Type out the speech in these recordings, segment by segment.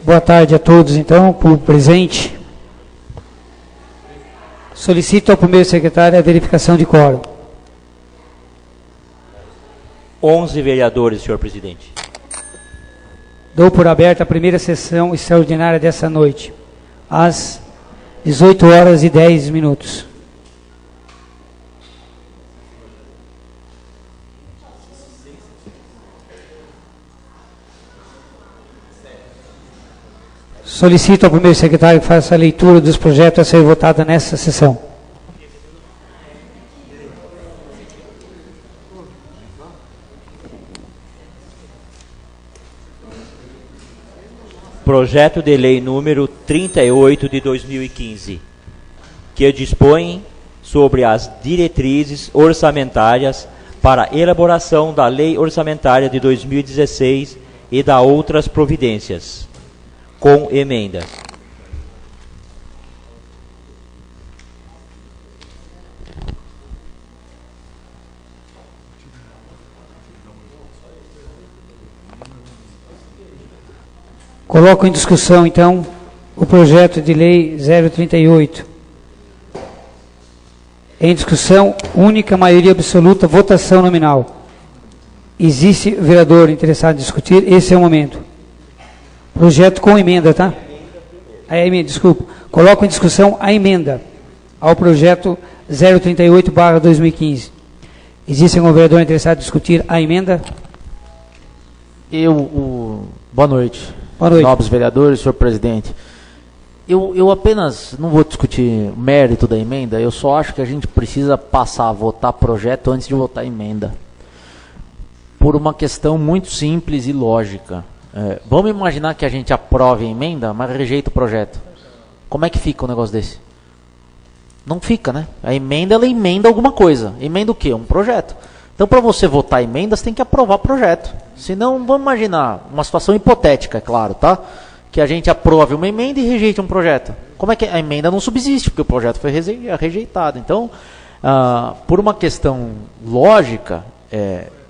Boa tarde a todos, então, por presente. Solicito ao primeiro secretário a verificação de quórum. 11 vereadores, senhor presidente. Dou por aberta a primeira sessão extraordinária dessa noite, às 18h10. Solicito ao primeiro secretário que faça a leitura dos projetos a ser votada nesta sessão. Projeto de lei número 38 de 2015, que dispõe sobre as diretrizes orçamentárias para elaboração da lei orçamentária de 2016 e da outras providências, com emenda. Coloco em discussão, então, o projeto de lei 038. Em discussão, única, maioria absoluta, votação nominal. Existe vereador interessado em discutir? Esse é o momento. Projeto com emenda, tá? A emenda, desculpa. Coloco em discussão a emenda ao projeto 038/2015. Existe algum vereador interessado em discutir a emenda? Boa noite. Boa noite. Nobres vereadores, senhor presidente. Eu apenas não vou discutir o mérito da emenda, eu só acho que a gente precisa passar a votar projeto antes de votar emenda. Por uma questão muito simples e lógica. Vamos imaginar que a gente aprove a emenda, mas rejeita o projeto. Como é que fica um negócio desse? Não fica, né? A emenda, ela emenda alguma coisa. Emenda o quê? Um projeto. Então, para você votar emenda, você tem que aprovar projeto. Senão, vamos imaginar uma situação hipotética, é claro, tá? Que a gente aprove uma emenda e rejeite um projeto. Como é que a emenda não subsiste? Porque o projeto foi rejeitado. Então, por uma questão lógica,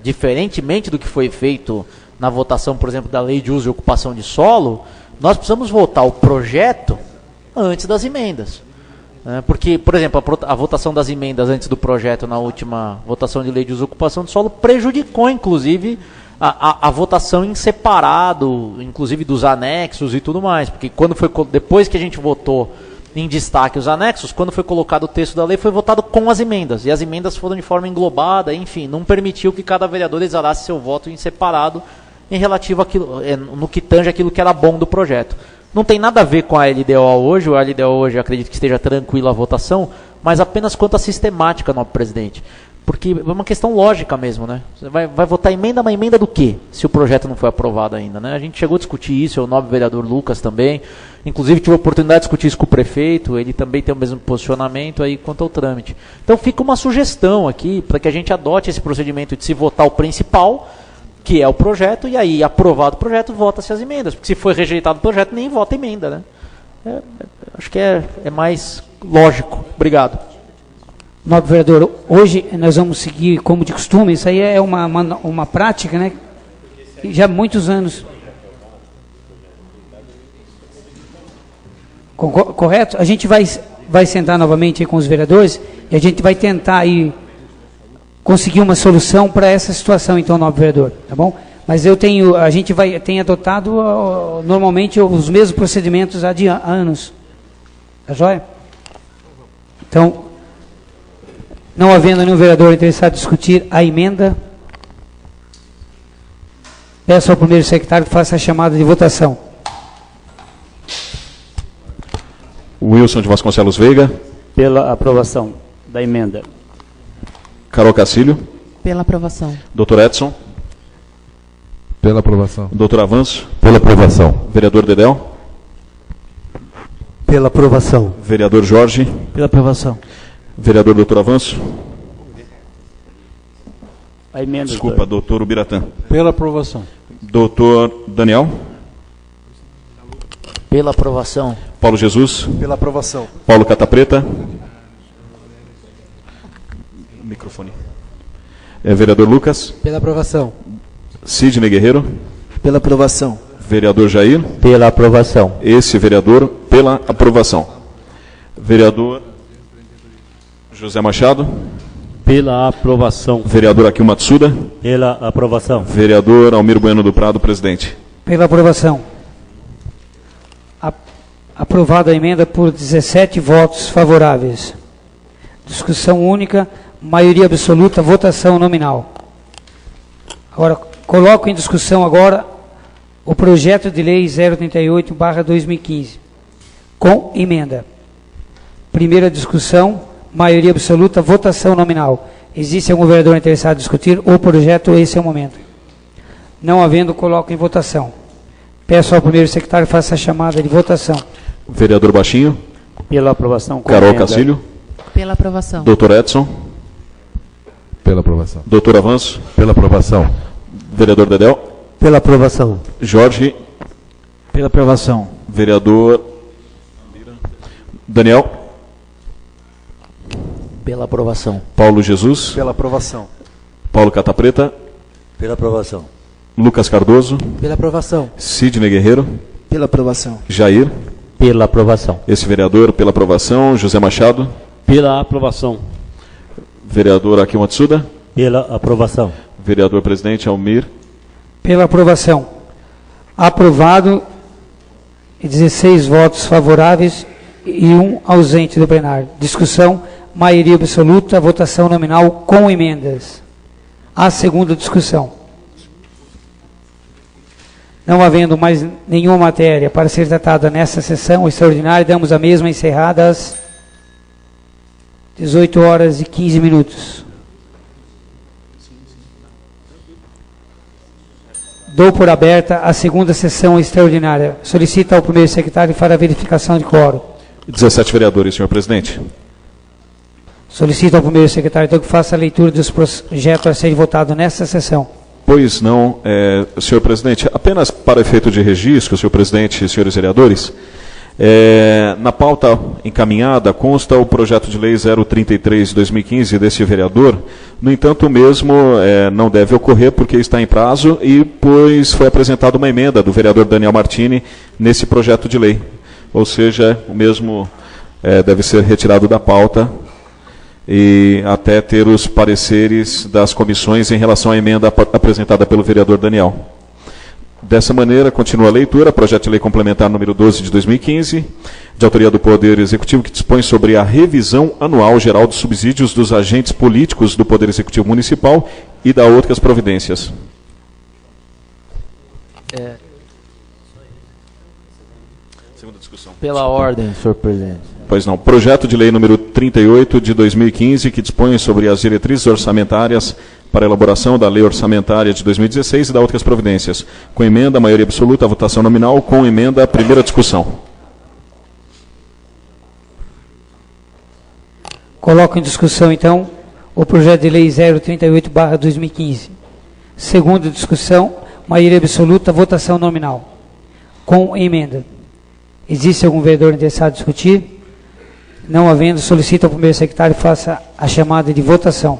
diferentemente do que foi feito na votação, por exemplo, da lei de uso e ocupação de solo, nós precisamos votar o projeto antes das emendas. Porque, por exemplo, a votação das emendas antes do projeto na última votação de lei de uso e ocupação de solo prejudicou, inclusive, a votação em separado, inclusive dos anexos e tudo mais. Porque depois que a gente votou em destaque os anexos, quando foi colocado o texto da lei, foi votado com as emendas. E as emendas foram de forma englobada, enfim, não permitiu que cada vereador exalasse seu voto em separado em relativo àquilo, no que tange aquilo que era bom do projeto. Não tem nada a ver com a LDO hoje, a LDO hoje acredito que esteja tranquila a votação, mas apenas quanto à sistemática, nobre presidente. Porque é uma questão lógica mesmo, né? Você vai votar emenda, mas emenda do quê? Se o projeto não foi aprovado ainda, né? A gente chegou a discutir isso, o nobre vereador Lucas também. Inclusive tive a oportunidade de discutir isso com o prefeito, ele também tem o mesmo posicionamento aí quanto ao trâmite. Então fica uma sugestão aqui para que a gente adote esse procedimento de se votar o principal, que é o projeto, e aí, aprovado o projeto, vota-se as emendas. Porque se for rejeitado o projeto, nem vota emenda, né? Acho que é mais lógico. Obrigado. Nobre vereador, hoje nós vamos seguir como de costume, isso aí é uma prática, né? Já há muitos anos. Correto? A gente vai sentar novamente aí com os vereadores e a gente vai tentar aí conseguir uma solução para essa situação, então, nobre vereador, tá bom? Mas a gente tem adotado normalmente os mesmos procedimentos há anos. Tá joia? Então, não havendo nenhum vereador interessado em discutir a emenda, peço ao primeiro secretário que faça a chamada de votação. Wilson de Vasconcelos Veiga. Pela aprovação da emenda. Carol Cacílio. Pela aprovação. Dr. Edson. Pela aprovação. Dr. Avanço. Pela aprovação. Vereador Dedel. Pela aprovação. Vereador Jorge. Pela aprovação. Vereador Dr. Avanço. A emenda. Desculpa, doutor Ubiratã. Pela aprovação. Doutor Daniel. Pela aprovação. Paulo Jesus. Pela aprovação. Paulo Catapreta. Microfone. Vereador Lucas. Pela aprovação. Sidney Guerreiro. Pela aprovação. Vereador Jair. Pela aprovação. Esse vereador, pela aprovação. Vereador José Machado. Pela aprovação. Vereador Akio Matsuda. Pela aprovação. Vereador Almir Bueno do Prado, presidente. Pela aprovação. Aprovada a emenda por 17 votos favoráveis. Discussão única, maioria absoluta, votação nominal. Agora, coloco em discussão agora o projeto de lei 038/2015, com emenda. Primeira discussão, maioria absoluta, votação nominal. Existe algum vereador interessado em discutir o projeto? Esse é o momento. Não havendo, coloco em votação. Peço ao primeiro secretário que faça a chamada de votação. Vereador Baixinho. Pela aprovação. Com Carol emenda. Cacílio. Pela aprovação. Doutor Edson. Pela aprovação. Doutor Avanço. Pela aprovação. Vereador Dedel. Pela aprovação. Jorge. Pela aprovação. Vereador Daniel. Pela aprovação. Paulo Jesus. Pela aprovação. Paulo Catapreta. Pela aprovação. Lucas Cardoso. Pela aprovação. Sidney Guerreiro. Pela aprovação. Jair. Pela aprovação. Esse vereador, pela aprovação. José Machado. Pela aprovação. Vereador Akio Matsuda. Pela aprovação. Vereador presidente Almir. Pela aprovação. Aprovado, 16 votos favoráveis e 1 ausente do plenário. Discussão, maioria absoluta, votação nominal com emendas. A segunda discussão. Não havendo mais nenhuma matéria para ser tratada nesta sessão extraordinária, damos a mesma encerrada às 18h15. Dou por aberta a segunda sessão extraordinária. Solicito ao primeiro secretário para a verificação de quórum. 17 vereadores, senhor presidente. Solicito ao primeiro secretário então que faça a leitura dos projetos a serem votados nesta sessão. Pois não, senhor presidente, apenas para efeito de registro, senhor presidente e senhores vereadores, na pauta encaminhada consta o projeto de lei 033 de 2015 desse vereador. No entanto, o mesmo não deve ocorrer porque está em prazo e pois foi apresentada uma emenda do vereador Daniel Martini nesse projeto de lei. Ou seja, o mesmo deve ser retirado da pauta e até ter os pareceres das comissões em relação à emenda apresentada pelo vereador Daniel. Dessa maneira, continua a leitura, projeto de lei complementar número 12 de 2015, de autoria do Poder Executivo, que dispõe sobre a revisão anual geral dos subsídios dos agentes políticos do Poder Executivo Municipal e da outras providências. Segunda discussão. Pela ordem, senhor presidente. Pois não. Projeto de lei número 38 de 2015, que dispõe sobre as diretrizes orçamentárias para a elaboração da lei orçamentária de 2016 e da outras providências. Com emenda, maioria absoluta, votação nominal. Com emenda, primeira discussão. Coloco em discussão, então, o projeto de lei 038/2015. Segunda discussão, maioria absoluta, votação nominal. Com emenda. Existe algum vereador interessado em discutir? Não havendo, solicito ao primeiro secretário que faça a chamada de votação.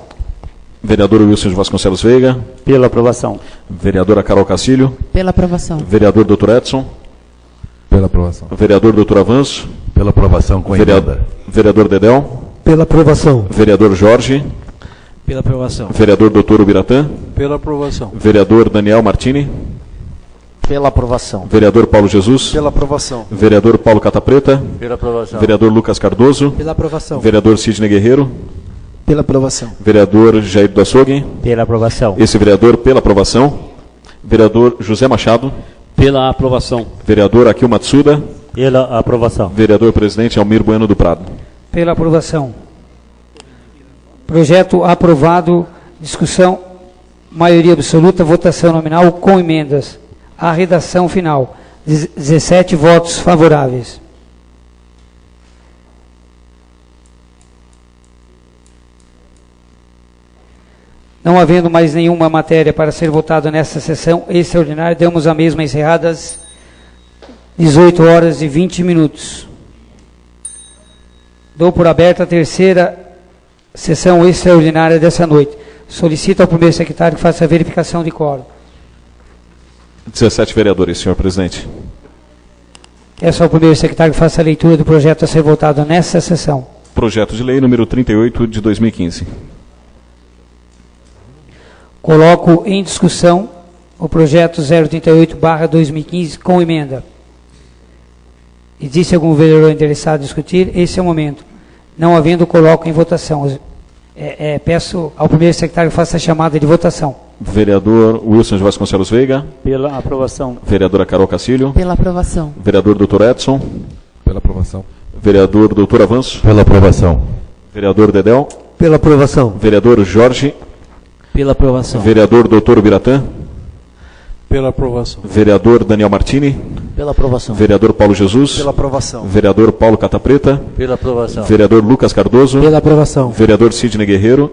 Vereador Wilson de Vasconcelos Veiga. Pela aprovação. Vereadora Carol Cacílio. Pela aprovação. Vereador Dr. Edson. Pela aprovação. Vereador Dr. Avanço. Pela aprovação com emenda. Vereador Dedel. Pela aprovação. Vereador Jorge. Pela aprovação. Vereador Dr. Ubiratã. Pela aprovação. Vereador Daniel Martini. Pela aprovação. Vereador Paulo Jesus. Pela aprovação. Vereador Paulo Catapreta. Pela aprovação. Vereador Lucas Cardoso. Pela aprovação. Vereador Sidney Guerreiro. Pela aprovação. Vereador Jair do Açougue. Pela aprovação. Esse vereador pela aprovação. Vereador José Machado. Pela aprovação. Vereador Akio Matsuda. Pela aprovação. Vereador presidente Almir Bueno do Prado. Pela aprovação. Projeto aprovado. Discussão, maioria absoluta, votação nominal com emendas. A redação final. 17 votos favoráveis. Não havendo mais nenhuma matéria para ser votada nesta sessão extraordinária, damos a mesma encerrada às 18h20. Dou por aberta a terceira sessão extraordinária dessa noite. Solicito ao primeiro secretário que faça a verificação de quórum. 17 vereadores, senhor presidente. Peço ao primeiro secretário que faça a leitura do projeto a ser votado nesta sessão. Projeto de lei número 38 de 2015. Coloco em discussão o projeto 038/2015 com emenda. Existe algum vereador interessado em discutir? Esse é o momento. Não havendo, coloco em votação. Peço ao primeiro secretário que faça a chamada de votação. Vereador Wilson de Vasconcelos Veiga. Pela aprovação. Vereadora Carol Cacilho. Pela aprovação. Vereador Dr. Edson. Pela aprovação. Vereador Dr. Avanço. Pela aprovação. Vereador Dedel. Pela aprovação. Vereador Jorge. Pela aprovação. Vereador Dr. Ubiratã. Pela aprovação. Vereador Daniel Martini. Pela aprovação. Vereador Paulo Jesus. Pela aprovação. Vereador Paulo Catapreta. Pela aprovação. Vereador Lucas Cardoso. Pela aprovação. Vereador Sidney Guerreiro.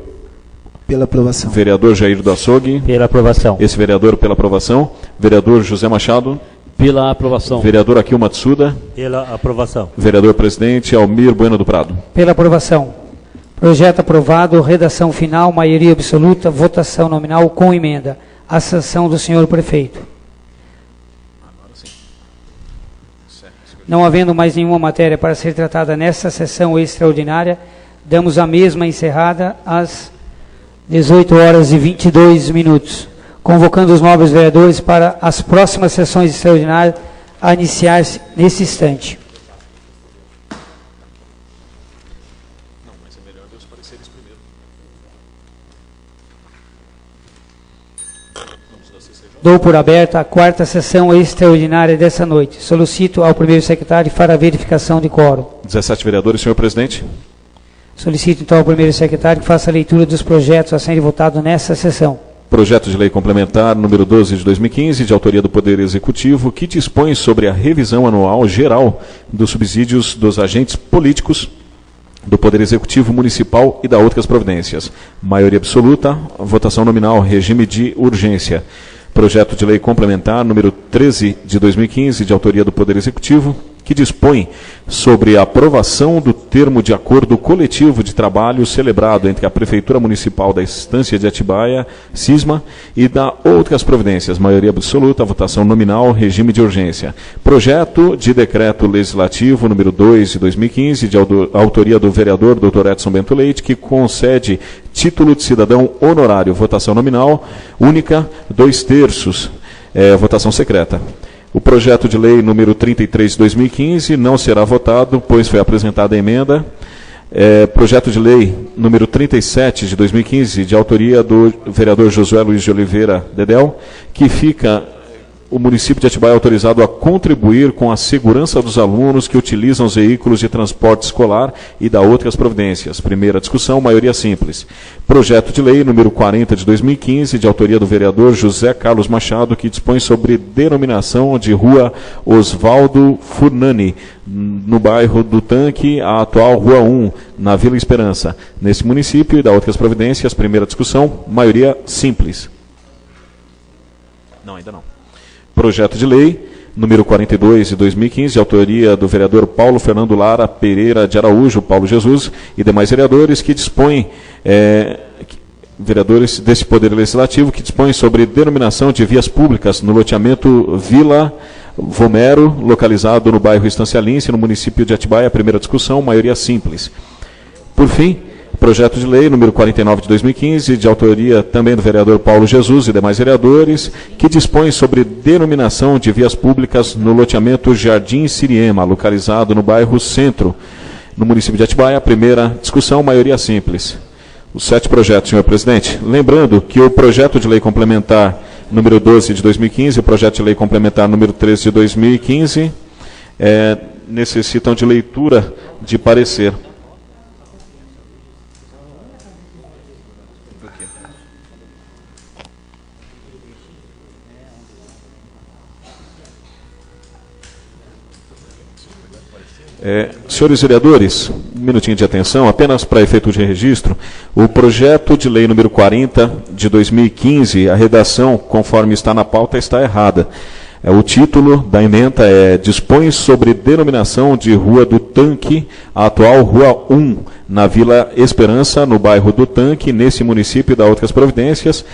Pela aprovação. Vereador Jair do Açougue. Pela aprovação. Esse vereador pela aprovação. Vereador José Machado. Pela aprovação. Vereador Akil Matsuda. Pela aprovação. Vereador Presidente Almir Bueno do Prado. Pela aprovação. Projeto aprovado, redação final, maioria absoluta, votação nominal com emenda. A sanção do senhor prefeito. Não havendo mais nenhuma matéria para ser tratada nesta sessão extraordinária, damos a mesma encerrada às 18h22, convocando os nobres vereadores para as próximas sessões extraordinárias a iniciar-se nesse instante. Dou por aberta a quarta sessão extraordinária dessa noite. Solicito ao primeiro secretário para a verificação de quórum. 17 vereadores, senhor presidente. Solicito então ao primeiro secretário que faça a leitura dos projetos a serem votados nesta sessão. Projeto de lei complementar número 12 de 2015, de autoria do Poder Executivo, que dispõe sobre a revisão anual geral dos subsídios dos agentes políticos do Poder Executivo Municipal e da outras providências. Maioria absoluta, votação nominal, regime de urgência. Projeto de lei complementar número 13 de 2015, de autoria do Poder Executivo, que dispõe sobre a aprovação do termo de acordo coletivo de trabalho celebrado entre a Prefeitura Municipal da Estância de Atibaia, CISMA, e da outras providências. Maioria absoluta, votação nominal, regime de urgência. Projeto de decreto legislativo número 2 de 2015, de autoria do vereador Dr. Edson Bento Leite, que concede título de cidadão honorário. Votação nominal, única, 2/3, votação secreta. O projeto de lei número 33 de 2015 não será votado, pois foi apresentada a emenda. Projeto de lei número 37 de 2015, de autoria do vereador Josué Luiz de Oliveira Dedel, que fica o município de Atibaia autorizado a contribuir com a segurança dos alunos que utilizam os veículos de transporte escolar e da outras providências. Primeira discussão, maioria simples. Projeto de lei número 40 de 2015, de autoria do vereador José Carlos Machado, que dispõe sobre denominação de rua Osvaldo Furnani, no bairro do Tanque, a atual Rua 1, na Vila Esperança. Nesse município e da outras providências, primeira discussão, maioria simples. Não, ainda não. Projeto de lei número 42 de 2015, de autoria do vereador Paulo Fernando Lara Pereira de Araújo, Paulo Jesus, e demais vereadores, que dispõem, vereadores desse Poder Legislativo, que dispõem sobre denominação de vias públicas no loteamento Vila Vomero, localizado no bairro Estância Lince, no município de Atibaia. Primeira discussão, maioria simples. Por fim, projeto de lei número 49 de 2015, de autoria também do vereador Paulo Jesus e demais vereadores, que dispõe sobre denominação de vias públicas no loteamento Jardim Siriema, localizado no bairro Centro, no município de Atibaia. Primeira discussão, maioria simples. Os 7 projetos, senhor presidente. Lembrando que o projeto de lei complementar número 12 de 2015 e o projeto de lei complementar número 13 de 2015 necessitam de leitura de parecer. Senhores vereadores, um minutinho de atenção, apenas para efeito de registro. O projeto de lei número 40 de 2015, a redação, conforme está na pauta, está errada. O título da emenda é Dispõe sobre denominação de Rua do Tanque, a atual Rua 1, na Vila Esperança, no bairro do Tanque, nesse município, e dá outras providências.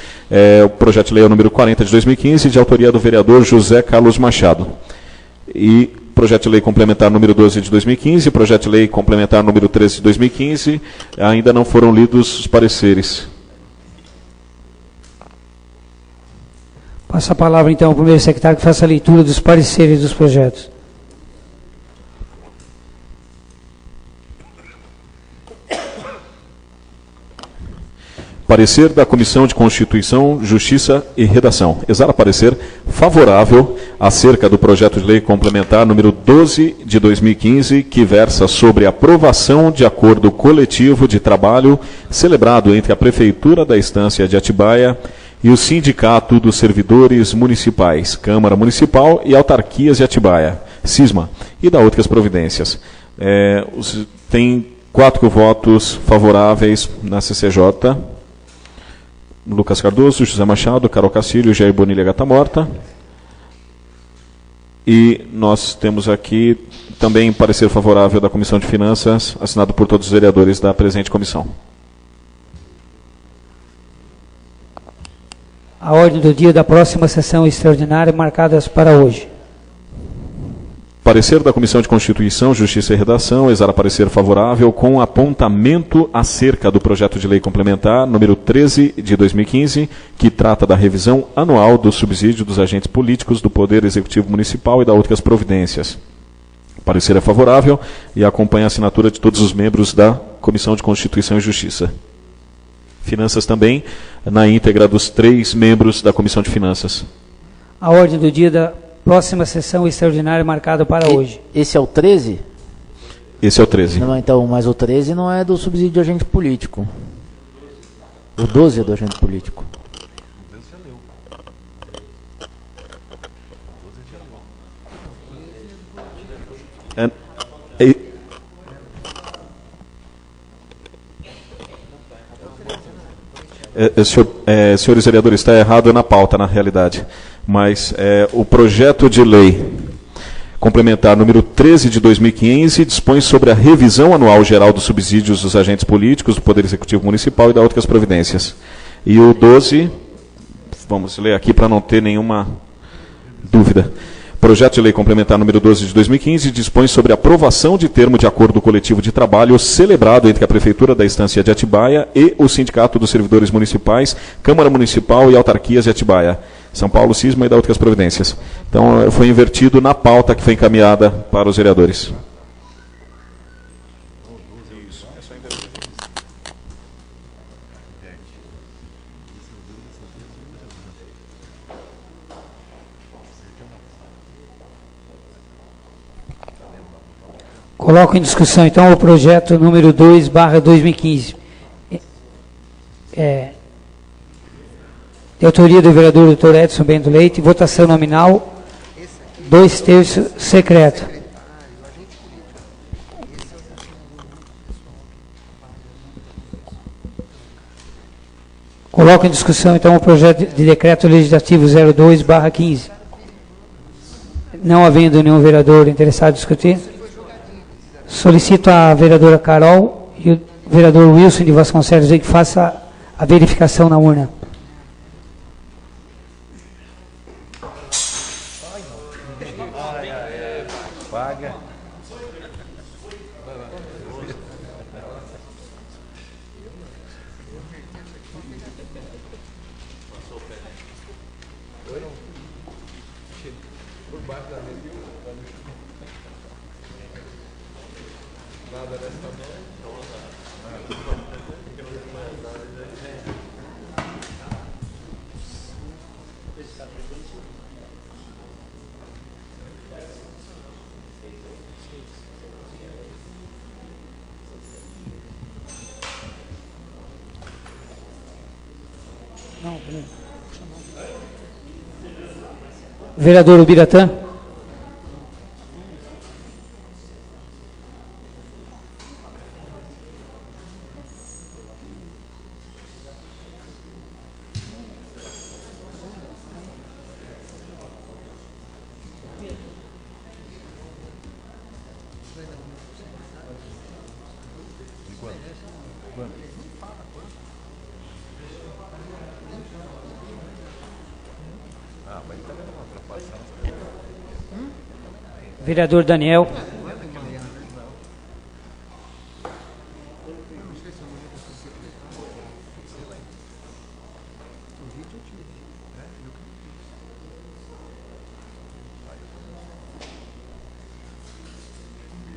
O projeto de lei é o número 40 de 2015, de autoria do vereador José Carlos Machado. E projeto de lei complementar número 12 de 2015, projeto de lei complementar número 13 de 2015, ainda não foram lidos os pareceres. Passa a palavra, então, ao primeiro secretário que faça a leitura dos pareceres dos projetos. Parecer da Comissão de Constituição, Justiça e Redação. Exala parecer favorável acerca do projeto de lei complementar número 12 de 2015, que versa sobre aprovação de acordo coletivo de trabalho celebrado entre a Prefeitura da Estância de Atibaia e o Sindicato dos Servidores Municipais, Câmara Municipal e Autarquias de Atibaia, CISMA, e da outras providências. Tem 4 votos favoráveis na CCJ. Lucas Cardoso, José Machado, Carol Castilho, Jair Bonilha Gata Morta. E nós temos aqui também parecer favorável da Comissão de Finanças, assinado por todos os vereadores da presente comissão. A ordem do dia da próxima sessão extraordinária marcadas para hoje. Parecer da Comissão de Constituição, Justiça e Redação, exala parecer favorável com apontamento acerca do projeto de lei complementar número 13 de 2015, que trata da revisão anual do subsídio dos agentes políticos do Poder Executivo Municipal e da outras providências. Parecer é favorável e acompanha a assinatura de todos os membros da Comissão de Constituição e Justiça. Finanças também, na íntegra dos 3 membros da Comissão de Finanças. A ordem do dia da próxima sessão extraordinária marcada para hoje. Esse é o 13? Esse é o 13. Não, então, mas o 13 não é do subsídio de agente político. O 12 é do agente político. Senhores vereadores, está errado na pauta, na realidade. Mas o projeto de lei complementar número 13 de 2015 dispõe sobre a revisão anual geral dos subsídios dos agentes políticos do Poder Executivo Municipal e da outras providências. E o 12, vamos ler aqui para não ter nenhuma dúvida. Projeto de lei complementar número 12 de 2015 dispõe sobre a aprovação de termo de acordo coletivo de trabalho celebrado entre a Prefeitura da Estância de Atibaia e o Sindicato dos Servidores Municipais, Câmara Municipal e Autarquias de Atibaia, São Paulo, CISMA e da outras providências. Então, foi invertido na pauta que foi encaminhada para os vereadores. Coloco em discussão, então, o projeto número 2/2015. De autoria do vereador Dr. Edson Bento Leite, votação nominal, 2/3 secreto. Coloco em discussão, então, o projeto de decreto legislativo 02/15. Não havendo nenhum vereador interessado em discutir, solicito a vereadora Carol e o vereador Wilson de Vasconcelos que faça a verificação na urna. Vereador Ubiratã. Vereador Daniel.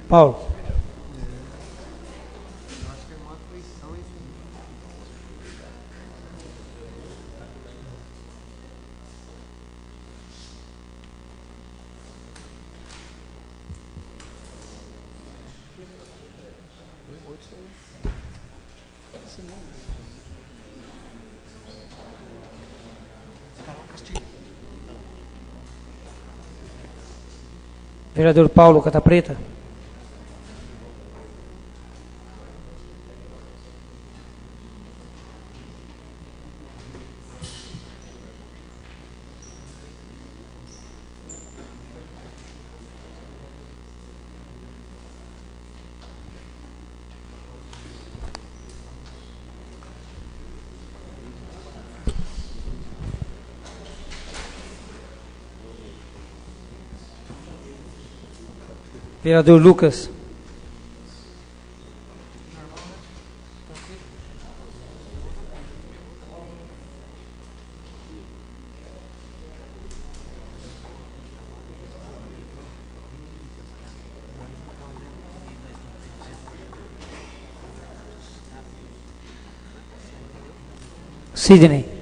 Paulo. Vereador Paulo Catapreta. Vereador Lucas. Sidney.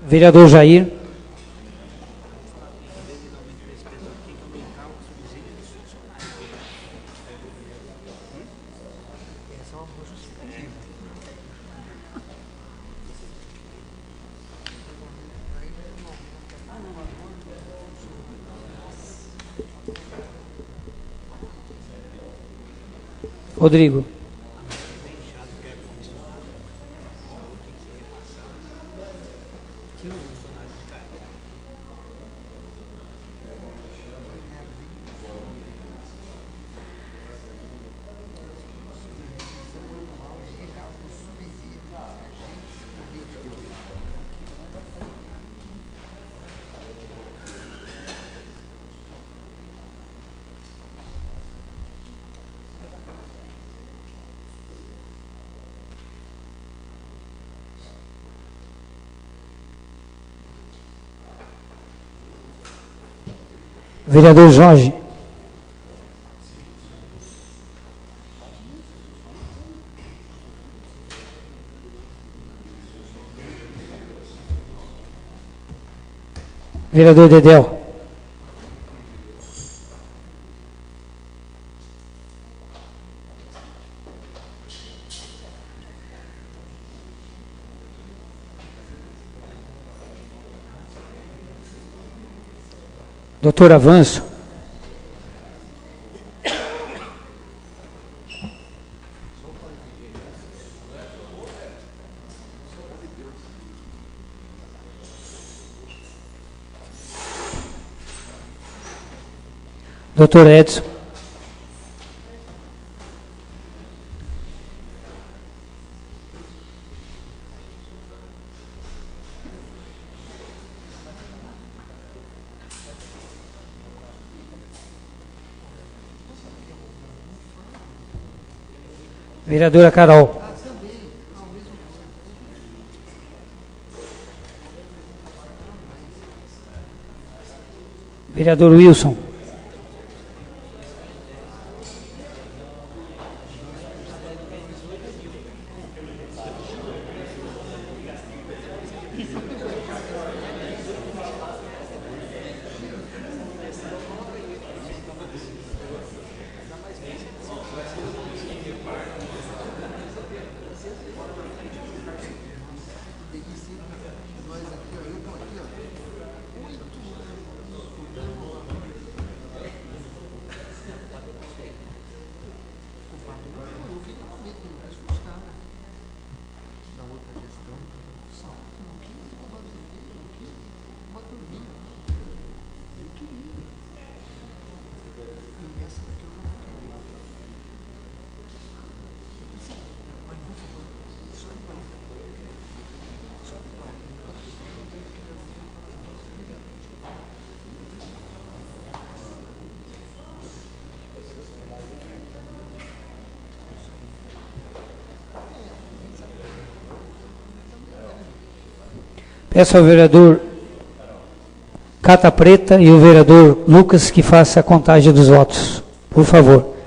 Vereador Jair. Rodrigo. Vereador Jorge. Vereador Dedéu. Doutor Avanço. Doutor Edson. Vereadora Carol. Vereador Wilson. Peço ao vereador Cata Preta e o vereador Lucas que faça a contagem dos votos. Por favor.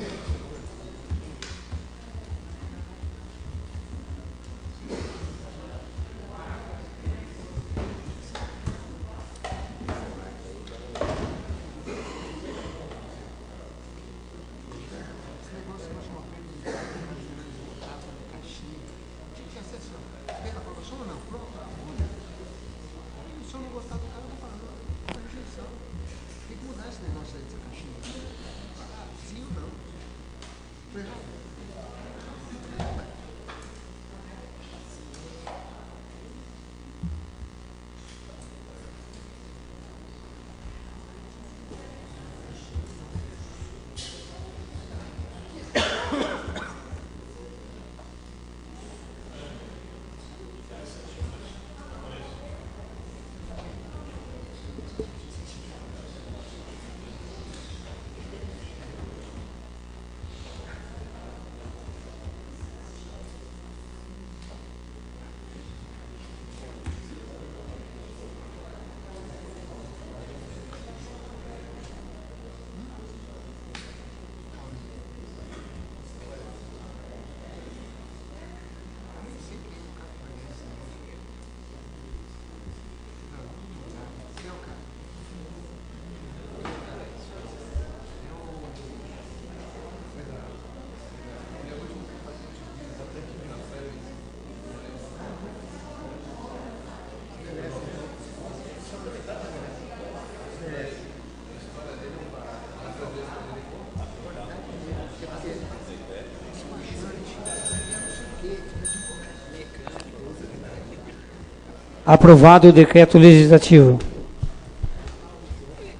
Aprovado o decreto legislativo.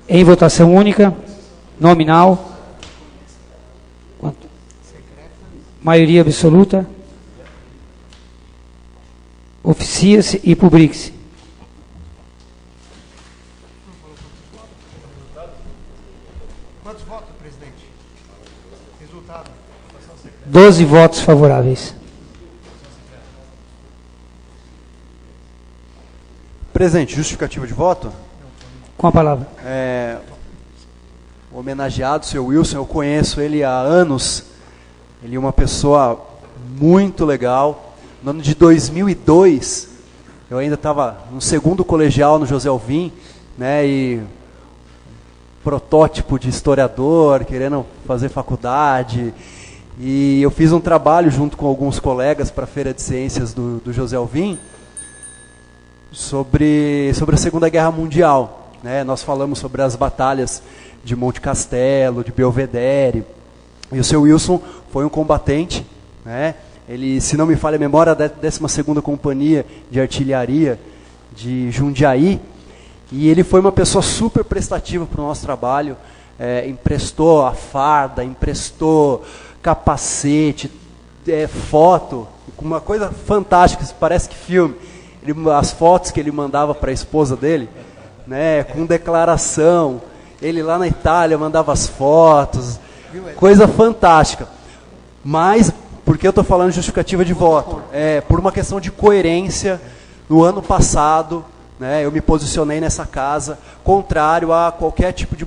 Em votação única, nominal. Quanto? Maioria absoluta. Oficia-se e publique-se. Quantos votos, presidente? Resultado. 12 votos favoráveis. Presidente, justificativa de voto? Com a palavra. O homenageado, seu Wilson, eu conheço ele há anos. Ele é uma pessoa muito legal. No ano de 2002, eu ainda estava no segundo colegial no José Alvim, né, e protótipo de historiador, querendo fazer faculdade. E eu fiz um trabalho junto com alguns colegas para a Feira de Ciências do José Alvim, sobre a Segunda Guerra Mundial, né? Nós falamos sobre as batalhas de Monte Castelo, de Belvedere, e o seu Wilson foi um combatente, né? Ele, se não me falha a memória, da 12ª Companhia de Artilharia de Jundiaí, e ele foi uma pessoa super prestativa para o nosso trabalho, emprestou a farda, emprestou capacete, foto, uma coisa fantástica, parece que filme. As fotos que ele mandava para a esposa dele, né, com declaração, ele lá na Itália mandava as fotos, coisa fantástica. Mas, por que eu estou falando de justificativa de voto? Por uma questão de coerência, no ano passado, né, eu me posicionei nessa casa, contrário a qualquer tipo de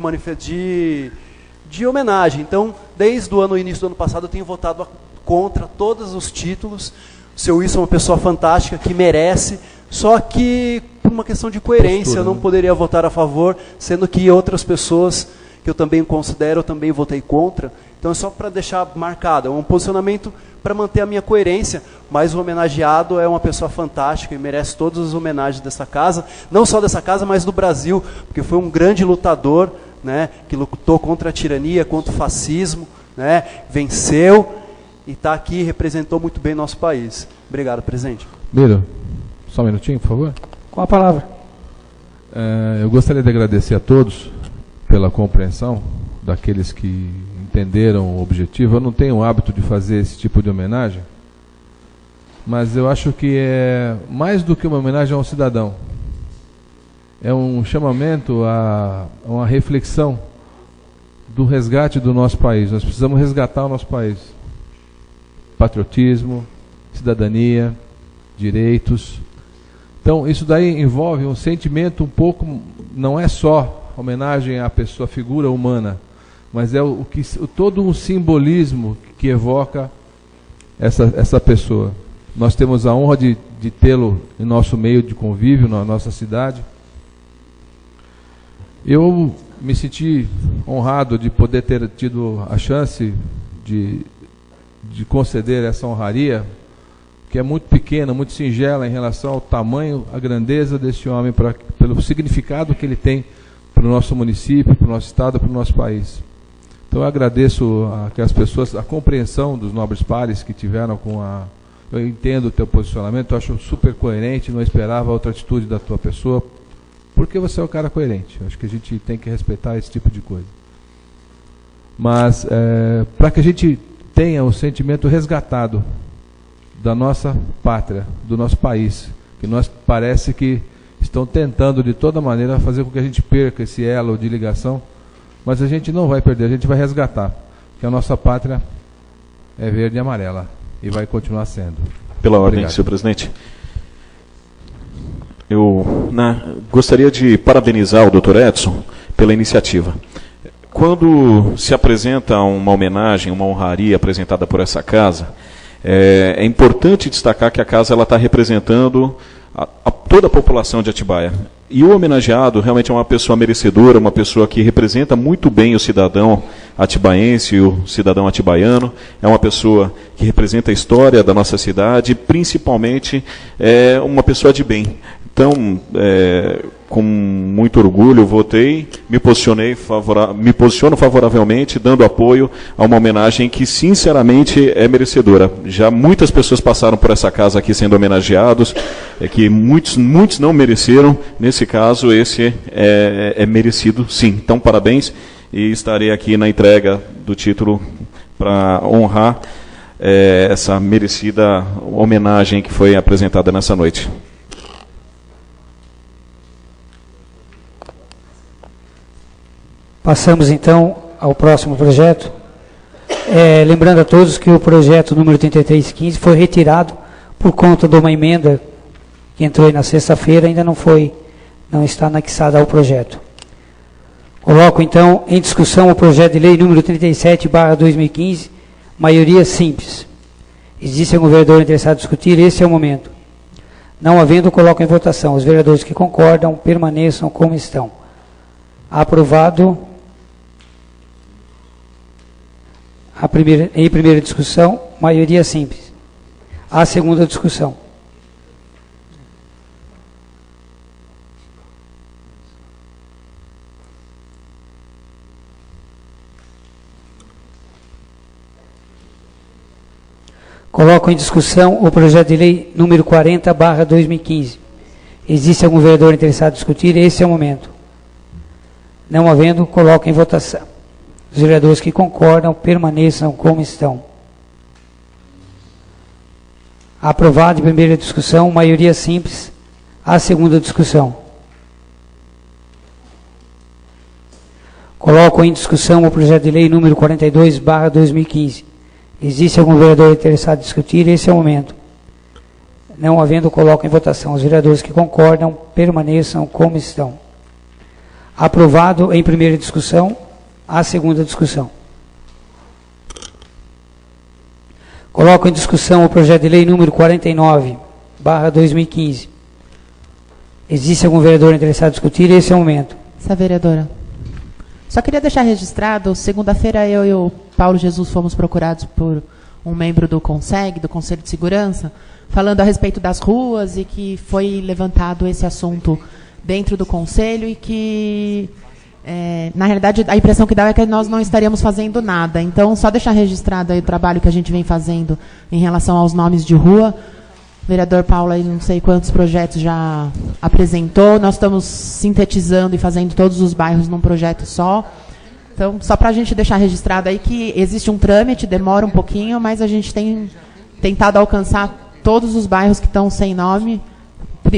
homenagem. Então, desde o início do ano passado, eu tenho votado contra todos os títulos. O seu Wilson é uma pessoa fantástica, que merece, só que por uma questão de coerência eu não poderia votar a favor, sendo que outras pessoas que eu também considero, eu também votei contra. Então é só para deixar marcado, é um posicionamento para manter a minha coerência, mas o homenageado é uma pessoa fantástica e merece todas as homenagens dessa casa, não só dessa casa, mas do Brasil, porque foi um grande lutador, né, que lutou contra a tirania, contra o fascismo, né, venceu, e está aqui e representou muito bem nosso país. Obrigado, presidente. Miro, só um minutinho, por favor. Com a palavra. Eu gostaria de agradecer a todos pela compreensão daqueles que entenderam o objetivo. Eu não tenho o hábito de fazer esse tipo de homenagem, mas eu acho que é mais do que uma homenagem ao cidadão. É um chamamento a uma reflexão do resgate do nosso país. Nós precisamos resgatar o nosso país. Patriotismo, cidadania, direitos. Então, isso daí envolve um sentimento um pouco, não é só homenagem à pessoa, à figura humana, mas é todo um simbolismo que evoca essa pessoa. Nós temos a honra de tê-lo em nosso meio de convívio, na nossa cidade. Eu me senti honrado de poder ter tido a chance de conceder essa honraria, que é muito pequena, muito singela em relação ao tamanho, à grandeza desse homem, pelo significado que ele tem para o nosso município, para o nosso estado, para o nosso país. Então eu agradeço aquelas pessoas, a compreensão dos nobres pares que tiveram eu entendo o teu posicionamento, eu acho super coerente, não esperava outra atitude da tua pessoa, porque você é um cara coerente. Eu acho que a gente tem que respeitar esse tipo de coisa. Mas, para que a gente tenha o sentimento resgatado da nossa pátria, do nosso país, que nós parece que estão tentando de toda maneira fazer com que a gente perca esse elo de ligação, mas a gente não vai perder, a gente vai resgatar, que a nossa pátria é verde e amarela e vai continuar sendo. Pela ordem, Obrigado. senhor presidente. Eu gostaria de parabenizar o Dr. Edson pela iniciativa. Quando se apresenta uma homenagem, uma honraria apresentada por essa casa, é importante destacar que a casa está representando toda a população de Atibaia. E o homenageado realmente é uma pessoa merecedora, uma pessoa que representa muito bem o cidadão atibaense, o cidadão atibaiano, é uma pessoa que representa a história da nossa cidade, principalmente é uma pessoa de bem. Então, com muito orgulho, votei, me posiciono favoravelmente, dando apoio a uma homenagem que, sinceramente, é merecedora. Já muitas pessoas passaram por essa casa aqui sendo homenageados, que muitos não mereceram. Nesse caso, esse é merecido, sim. Então, parabéns, e estarei aqui na entrega do título para honrar essa merecida homenagem que foi apresentada nessa noite. Passamos então ao próximo projeto. Lembrando a todos que o projeto número 3315 foi retirado por conta de uma emenda que entrou aí na sexta-feira, ainda não está anexada ao projeto. Coloco então em discussão o projeto de lei número 37/2015, maioria simples. Existe algum vereador interessado em discutir? Esse é o momento. Não havendo, coloco em votação. Os vereadores que concordam permaneçam como estão. Aprovado. Em primeira discussão, maioria simples. A segunda discussão. Coloco em discussão o projeto de lei número 40/2015. Existe algum vereador interessado em discutir? Esse é o momento. Não havendo, coloco em votação. Os vereadores que concordam permaneçam como estão. Aprovado em primeira discussão, maioria simples. A segunda discussão. Coloco em discussão o projeto de lei número 42/2015. Existe algum vereador interessado em discutir? Esse é o momento. Não havendo, coloco em votação. Os vereadores que concordam permaneçam como estão. Aprovado em primeira discussão. A segunda discussão. Coloco em discussão o projeto de lei número 49/2015. Existe algum vereador interessado em discutir? Esse é o momento. Essa vereadora. Só queria deixar registrado, segunda-feira eu e o Paulo Jesus fomos procurados por um membro do CONSEG, do Conselho de Segurança, falando a respeito das ruas e que foi levantado esse assunto dentro do Conselho e que, na realidade, a impressão que dá é que nós não estaríamos fazendo nada. Então, só deixar registrado aí o trabalho que a gente vem fazendo em relação aos nomes de rua. O vereador Paulo, aí, não sei quantos projetos já apresentou. Nós estamos sintetizando e fazendo todos os bairros num projeto só. Então, só para a gente deixar registrado aí que existe um trâmite, demora um pouquinho, mas a gente tem tentado alcançar todos os bairros que estão sem nome.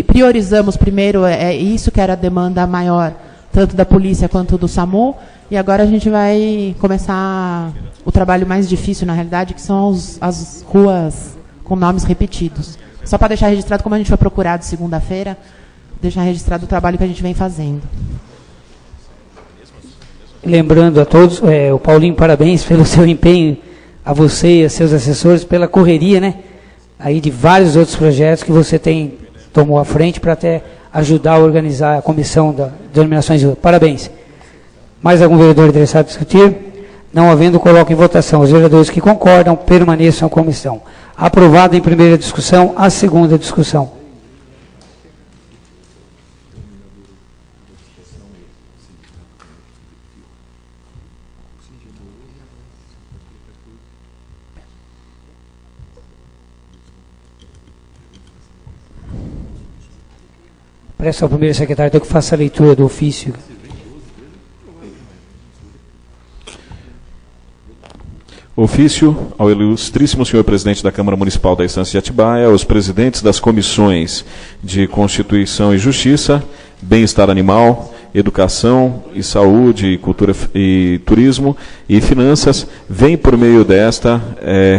Priorizamos primeiro, isso que era a demanda maior, tanto da polícia quanto do SAMU, e agora a gente vai começar o trabalho mais difícil, na realidade, que são as ruas com nomes repetidos. Só para deixar registrado, como a gente foi procurado segunda-feira, deixar registrado o trabalho que a gente vem fazendo. Lembrando a todos, o Paulinho, parabéns pelo seu empenho, a você e a seus assessores, pela correria, né? Aí de vários outros projetos que você tomou à frente para até ajudar a organizar a comissão da denominações. Parabéns. Mais algum vereador interessado em discutir? Não havendo, coloco em votação. Os vereadores que concordam permaneçam na comissão. Aprovado em primeira discussão, a segunda discussão. Peço ao primeiro secretário que faça a leitura do ofício. Ofício ao ilustríssimo senhor presidente da Câmara Municipal da Estância de Atibaia, aos presidentes das comissões de Constituição e Justiça, Bem-Estar Animal, Educação e Saúde, Cultura e Turismo e Finanças, vem por meio desta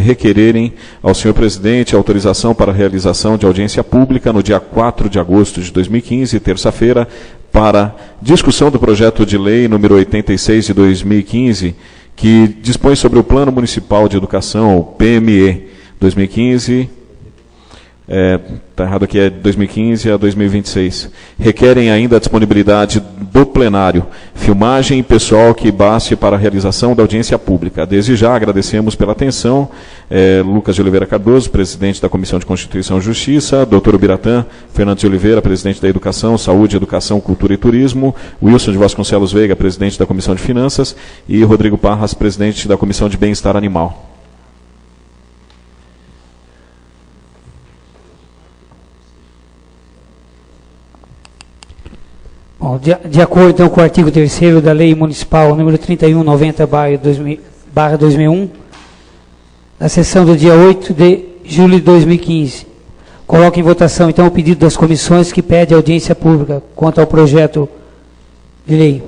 requererem ao senhor presidente autorização para a realização de audiência pública no dia 4 de agosto de 2015, terça-feira, para discussão do projeto de lei número 86 de 2015, que dispõe sobre o Plano Municipal de Educação, o PME, 2015, está errado aqui, é 2015 a 2026. Requerem ainda a disponibilidade do plenário, filmagem e pessoal que baste para a realização da audiência pública. Desde já agradecemos pela atenção, Lucas de Oliveira Cardoso, presidente da Comissão de Constituição e Justiça, doutor Ubiratã, Fernando de Oliveira, presidente da Educação, Saúde, Educação, Cultura e Turismo, Wilson de Vasconcelos Veiga, presidente da Comissão de Finanças, e Rodrigo Parras, presidente da Comissão de Bem-Estar Animal. Bom, de acordo então, com o artigo 3º da Lei Municipal número 3190/2001, da sessão do dia 8 de julho de 2015, coloco em votação então o pedido das comissões que pede audiência pública quanto ao projeto de lei.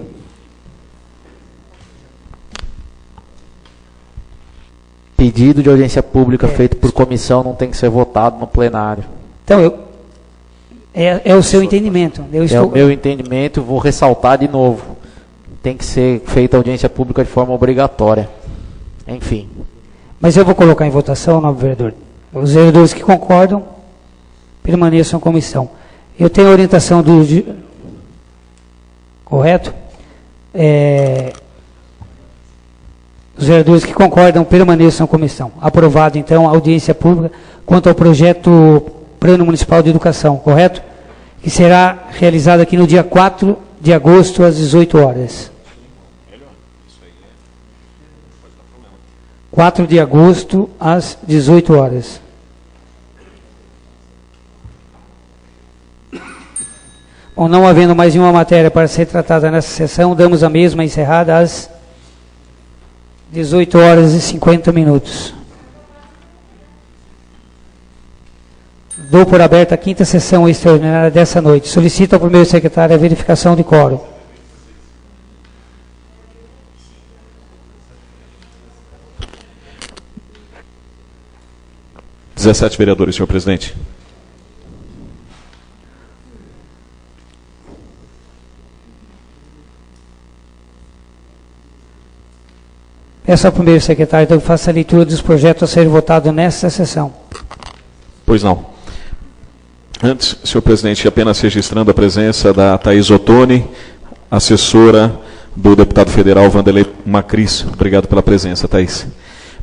Pedido de audiência pública feito por comissão não tem que ser votado no plenário. Então, é o seu entendimento. É o meu entendimento, vou ressaltar de novo. Tem que ser feita audiência pública de forma obrigatória. Enfim. Mas eu vou colocar em votação, novo vereador. Os vereadores que concordam, permaneçam em comissão. Eu tenho a orientação do... Correto? Os vereadores que concordam, permaneçam em comissão. Aprovado, então, a audiência pública quanto ao projeto Plano Municipal de Educação, correto? Que será realizado aqui no dia 4 de agosto, às 18 horas. 4 de agosto, às 18 horas. Bom, não havendo mais nenhuma matéria para ser tratada nessa sessão, damos a mesma encerrada às 18 horas e 50 minutos. Dou por aberta a 5ª sessão extraordinária dessa noite. Solicito ao primeiro secretário a verificação de quórum. (17 vereadores, senhor presidente). Peço ao primeiro secretário então, que faça a leitura dos projetos a serem votados nesta sessão. Pois não. Antes, senhor presidente, apenas registrando a presença da Thaís Ottoni, assessora do deputado federal Vanderlei Macris. Obrigado pela presença, Thaís.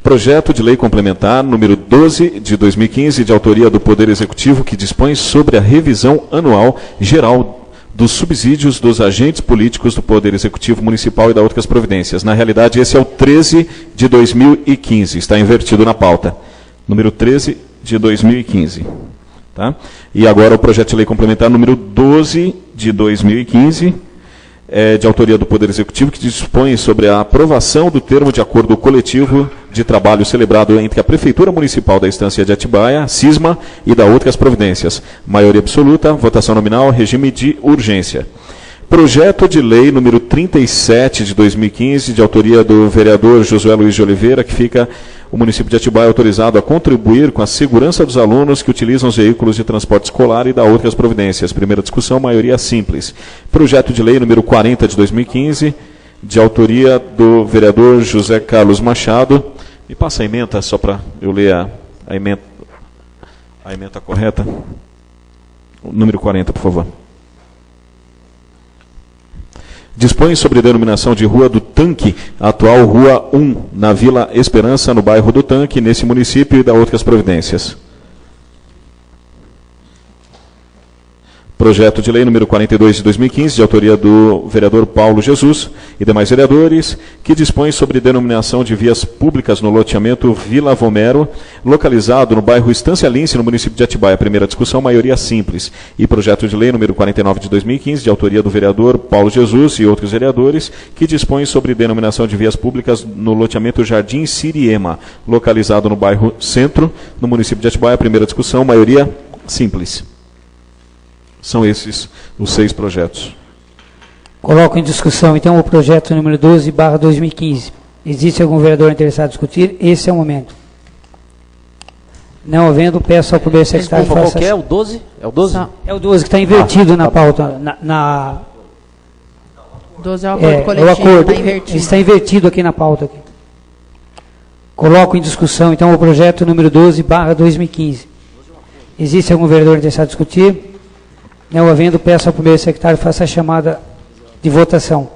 Projeto de lei complementar número 12 de 2015, de autoria do Poder Executivo, que dispõe sobre a revisão anual geral dos subsídios dos agentes políticos do Poder Executivo Municipal e da outras providências. Na realidade, esse é o 13 de 2015, está invertido na pauta. Número 13 de 2015. Tá? E agora o projeto de lei complementar número 12 de 2015, de autoria do Poder Executivo, que dispõe sobre a aprovação do termo de acordo coletivo de trabalho celebrado entre a Prefeitura Municipal da Estância de Atibaia, CISMA, e da outras providências. Maioria absoluta, votação nominal, regime de urgência. Projeto de lei número 37 de 2015, de autoria do vereador Josué Luiz de Oliveira, que fica o município de Atibaia autorizado a contribuir com a segurança dos alunos que utilizam os veículos de transporte escolar e da outras providências. Primeira discussão, maioria simples. Projeto de lei número 40 de 2015, de autoria do vereador José Carlos Machado. Me passa a ementa, só para eu ler a ementa correta. Número 40, por favor. Dispõe sobre denominação de Rua do Tanque, atual Rua 1, na Vila Esperança, no bairro do Tanque, nesse município, e da outras providências. Projeto de lei número 42 de 2015, de autoria do vereador Paulo Jesus e demais vereadores, que dispõe sobre denominação de vias públicas no loteamento Vila Vomero, localizado no bairro Estância Lince, no município de Atibaia. Primeira discussão, maioria simples. E projeto de lei número 49 de 2015, de autoria do vereador Paulo Jesus e outros vereadores, que dispõe sobre denominação de vias públicas no loteamento Jardim Siriema, localizado no bairro Centro, no município de Atibaia. Primeira discussão, maioria simples. São esses os 6 projetos. Coloco em discussão, então, o projeto número 12/2015. Existe algum vereador interessado em discutir? Esse é o momento. Não havendo, peço ao primeiro secretário... Desculpa, qual que é? O 12? É o 12? É o 12 que está invertido na pauta. 12 é o acordo coletivo, é o acordo. está invertido. Está invertido aqui na pauta. Aqui. Coloco em discussão, então, o projeto número 12/2015. Existe algum vereador interessado em discutir? Não havendo, peço ao primeiro secretário, faça a chamada de votação.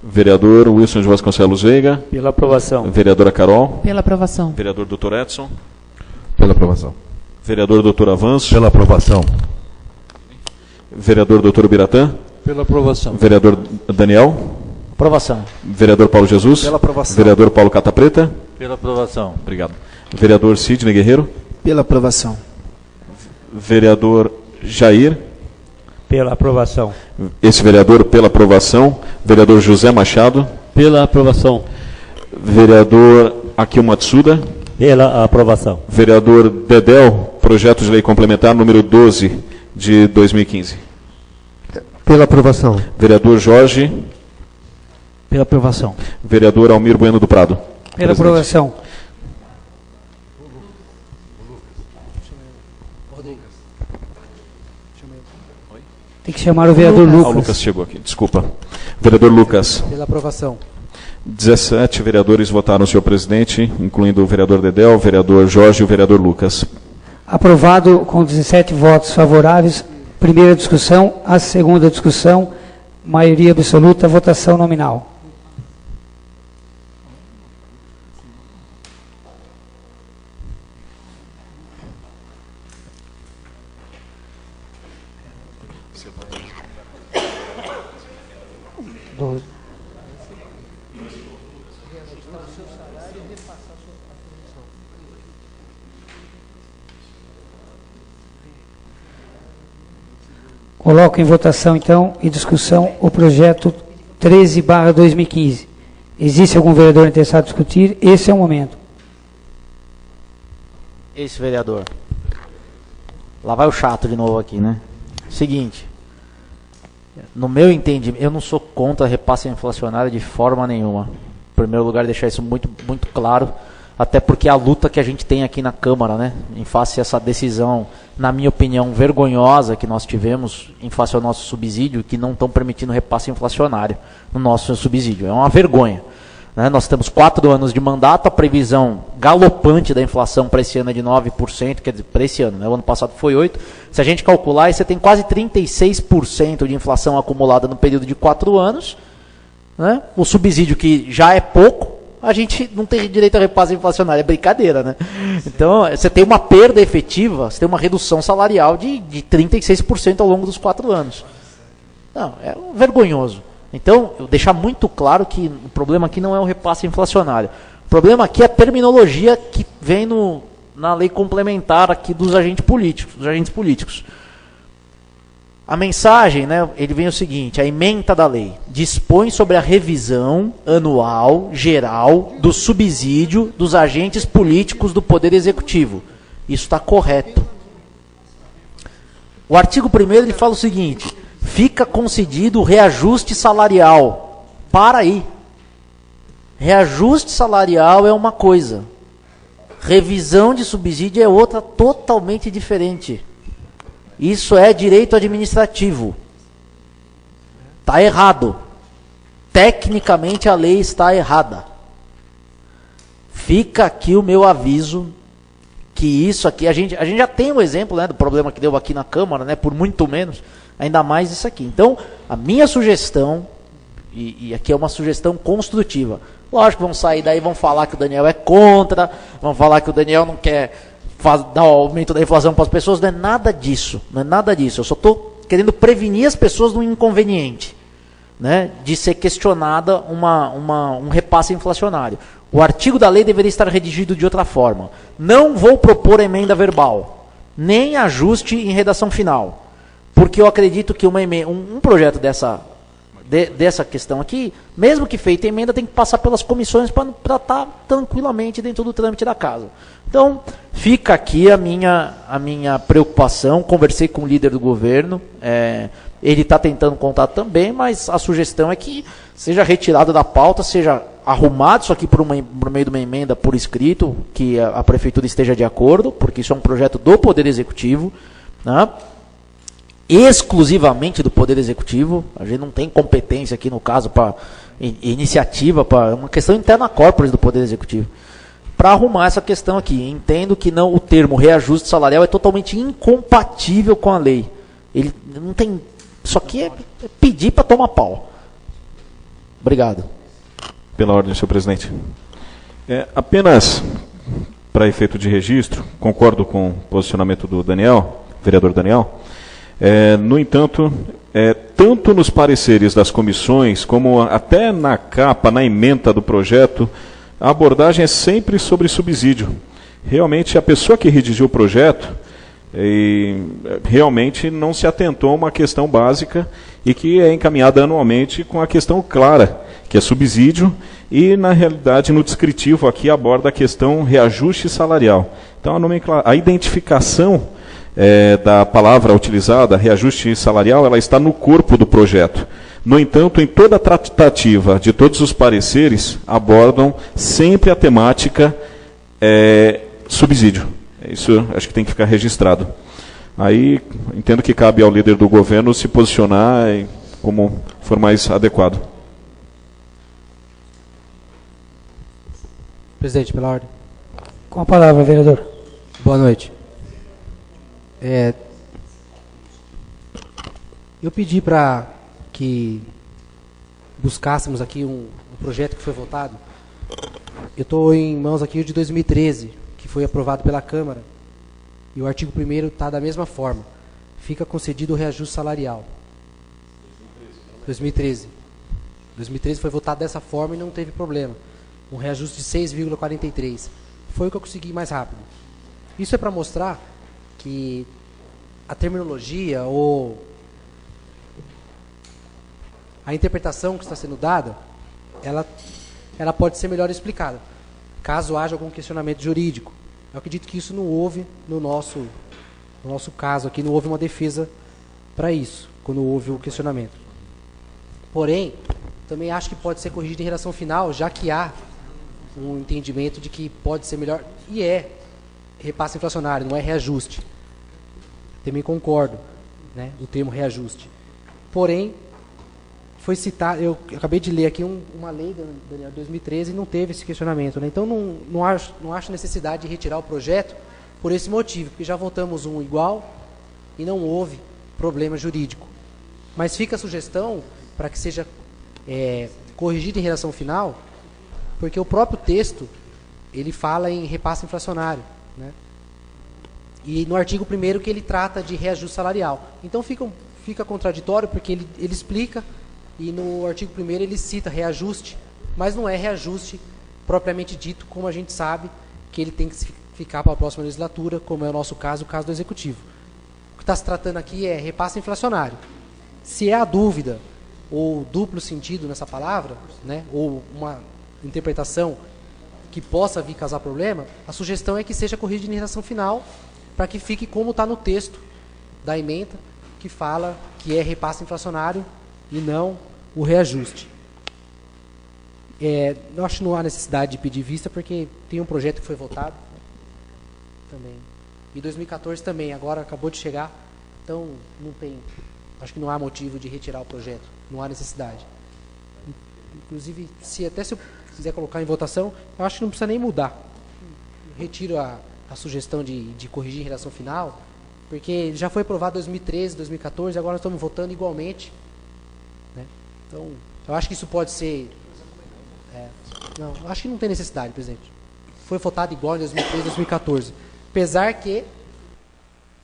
Vereador Wilson de Vasconcelos Veiga. Pela aprovação. Vereadora Carol. Pela aprovação. Vereador Dr. Edson. Pela aprovação. Vereador Dr. Avanço. Pela aprovação. Vereador Dr. Biratã. Pela aprovação. Vereador Daniel. Aprovação. Vereador Paulo Jesus. Pela aprovação. Vereador Paulo Cata Preta. Pela aprovação. Obrigado. Vereador Sidney Guerreiro. Pela aprovação. Vereador Jair. Pela aprovação. Esse vereador pela aprovação. Vereador José Machado. Pela aprovação. Vereador Akio Matsuda. Pela aprovação. Vereador Dedel, projeto de lei complementar número 12 de 2015. Pela aprovação. Vereador Jorge. Pela aprovação. Vereador Almir Bueno do Prado. Pela Presidente. aprovação. Tem que chamar o vereador Ah, o Lucas. Lucas chegou aqui, desculpa. Vereador Lucas. Pela aprovação. 17 vereadores votaram, senhor presidente, incluindo o vereador Dedel, o vereador Jorge e o vereador Lucas. Aprovado com 17 votos favoráveis. Primeira discussão. A segunda discussão, maioria absoluta, votação nominal. Coloco em votação, então, e discussão o projeto 13/2015. Existe algum vereador interessado em discutir? Esse é o momento. Esse vereador. Lá vai o chato de novo aqui, né? Seguinte. No meu entendimento, eu não sou contra repasse inflacionário de forma nenhuma. Em primeiro lugar, deixar isso muito, muito claro. Até porque a luta que a gente tem aqui na Câmara, né, em face a essa decisão, na minha opinião, vergonhosa que nós tivemos em face ao nosso subsídio, que não estão permitindo repasse inflacionário no nosso subsídio. É uma vergonha. Né? Nós temos 4 anos de mandato, a previsão galopante da inflação para esse ano é de 9%, quer dizer, para esse ano, né? O ano passado foi 8%. Se a gente calcular, aí você tem quase 36% de inflação acumulada no período de 4 anos. Né? O subsídio, que já é pouco, a gente não tem direito a repasse inflacionário, é brincadeira, né? Então, você tem uma perda efetiva, você tem uma redução salarial de 36% ao longo dos 4 anos. Não, é vergonhoso. Então, eu deixar muito claro que o problema aqui não é o repasse inflacionário. O problema aqui é a terminologia que vem na lei complementar aqui dos agentes políticos. A mensagem, né, ele vem o seguinte: a ementa da lei dispõe sobre a revisão anual geral do subsídio dos agentes políticos do Poder Executivo. Isso está correto. O artigo 1º ele fala o seguinte: fica concedido o reajuste salarial. Para aí. Reajuste salarial é uma coisa. Revisão de subsídio é outra totalmente diferente. Isso é direito administrativo. Está errado. Tecnicamente a lei está errada. Fica aqui o meu aviso que isso aqui, a gente já tem um exemplo, né, do problema que deu aqui na Câmara, né, por muito menos, ainda mais isso aqui. Então, a minha sugestão, e aqui é uma sugestão construtiva, lógico que vão sair daí, vão falar que o Daniel é contra, vão falar que o Daniel não quer dar o aumento da inflação para as pessoas, não é nada disso, eu só estou querendo prevenir as pessoas do inconveniente, né, de ser questionada um repasse inflacionário. O artigo da lei deveria estar redigido de outra forma. Não vou propor emenda verbal, nem ajuste em redação final, porque eu acredito que um projeto dessa questão aqui, mesmo que feita emenda, tem que passar pelas comissões para estar tranquilamente dentro do trâmite da casa. Então, fica aqui a minha preocupação. Conversei com o líder do governo, ele está tentando contato também, mas a sugestão é que seja retirado da pauta, seja arrumado isso aqui por meio de uma emenda por escrito, que a prefeitura esteja de acordo, porque isso é um projeto do Poder Executivo, né? Exclusivamente do Poder Executivo. A gente não tem competência aqui no caso para iniciativa, para uma questão interna corporis do Poder Executivo. Para arrumar essa questão aqui, entendo que o termo reajuste salarial é totalmente incompatível com a lei. Ele não tem, isso aqui é pedir para tomar pau. Obrigado. Pela ordem, senhor presidente. Apenas para efeito de registro, concordo com o posicionamento do Daniel, vereador Daniel. No entanto, tanto nos pareceres das comissões, como até na capa, na ementa do projeto, a abordagem é sempre sobre subsídio. Realmente, a pessoa que redigiu o projeto realmente não se atentou a uma questão básica e que é encaminhada anualmente com a questão clara, que é subsídio, e na realidade no descritivo aqui aborda a questão reajuste salarial. Então a identificação da palavra utilizada, reajuste salarial, ela está no corpo do projeto. No entanto, em toda a tratativa de todos os pareceres, abordam sempre a temática subsídio. Isso acho que tem que ficar registrado. Aí entendo que cabe ao líder do governo se posicionar como for mais adequado. Presidente, pela ordem. Com a palavra, vereador. Boa noite. Eu pedi para que buscássemos aqui um projeto que foi votado. Eu estou em mãos aqui o de 2013, que foi aprovado pela Câmara, e o artigo 1º está da mesma forma. Fica concedido o reajuste salarial. 2013. 2013 foi votado dessa forma e não teve problema. Um reajuste de 6,43. Foi o que eu consegui mais rápido. Isso é para mostrar que a terminologia ou a interpretação que está sendo dada, ela pode ser melhor explicada, caso haja algum questionamento jurídico. Eu acredito que isso não houve no nosso caso aqui, não houve uma defesa para isso, quando houve o questionamento. Porém, também acho que pode ser corrigido em redação final, já que há um entendimento de que pode ser melhor, e repasse inflacionário, não é reajuste. Também concordo, né, o termo reajuste. Porém, foi citado, eu acabei de ler aqui uma lei, Daniel, de 2013, e não teve esse questionamento, né? Então não acho necessidade de retirar o projeto por esse motivo, porque já votamos um igual e não houve problema jurídico. Mas fica a sugestão para que seja corrigido em redação final, porque o próprio texto ele fala em repasse inflacionário, né? E no artigo 1º que ele trata de reajuste salarial. Então fica contraditório, porque ele explica, e no artigo 1º ele cita reajuste, mas não é reajuste propriamente dito, como a gente sabe que ele tem que ficar para a próxima legislatura, como é o nosso caso, o caso do Executivo. O que está se tratando aqui é repasse inflacionário. Se há dúvida ou duplo sentido nessa palavra, né, ou uma interpretação que possa vir causar problema, a sugestão é que seja corrigida em redação final, para que fique como está no texto da emenda, que fala que é repasse inflacionário e não o reajuste. Eu acho que não há necessidade de pedir vista, porque tem um projeto que foi votado também. E 2014 também, agora acabou de chegar, então não tem, acho que não há motivo de retirar o projeto, não há necessidade. Inclusive, se eu quiser colocar em votação, eu acho que não precisa nem mudar. Retiro a sugestão de corrigir em redação final, porque já foi aprovado em 2013, 2014, agora nós estamos votando igualmente. Né? Então, eu acho que isso pode ser... não, eu acho que não tem necessidade, presidente. Foi votado igual em 2013, 2014. Apesar que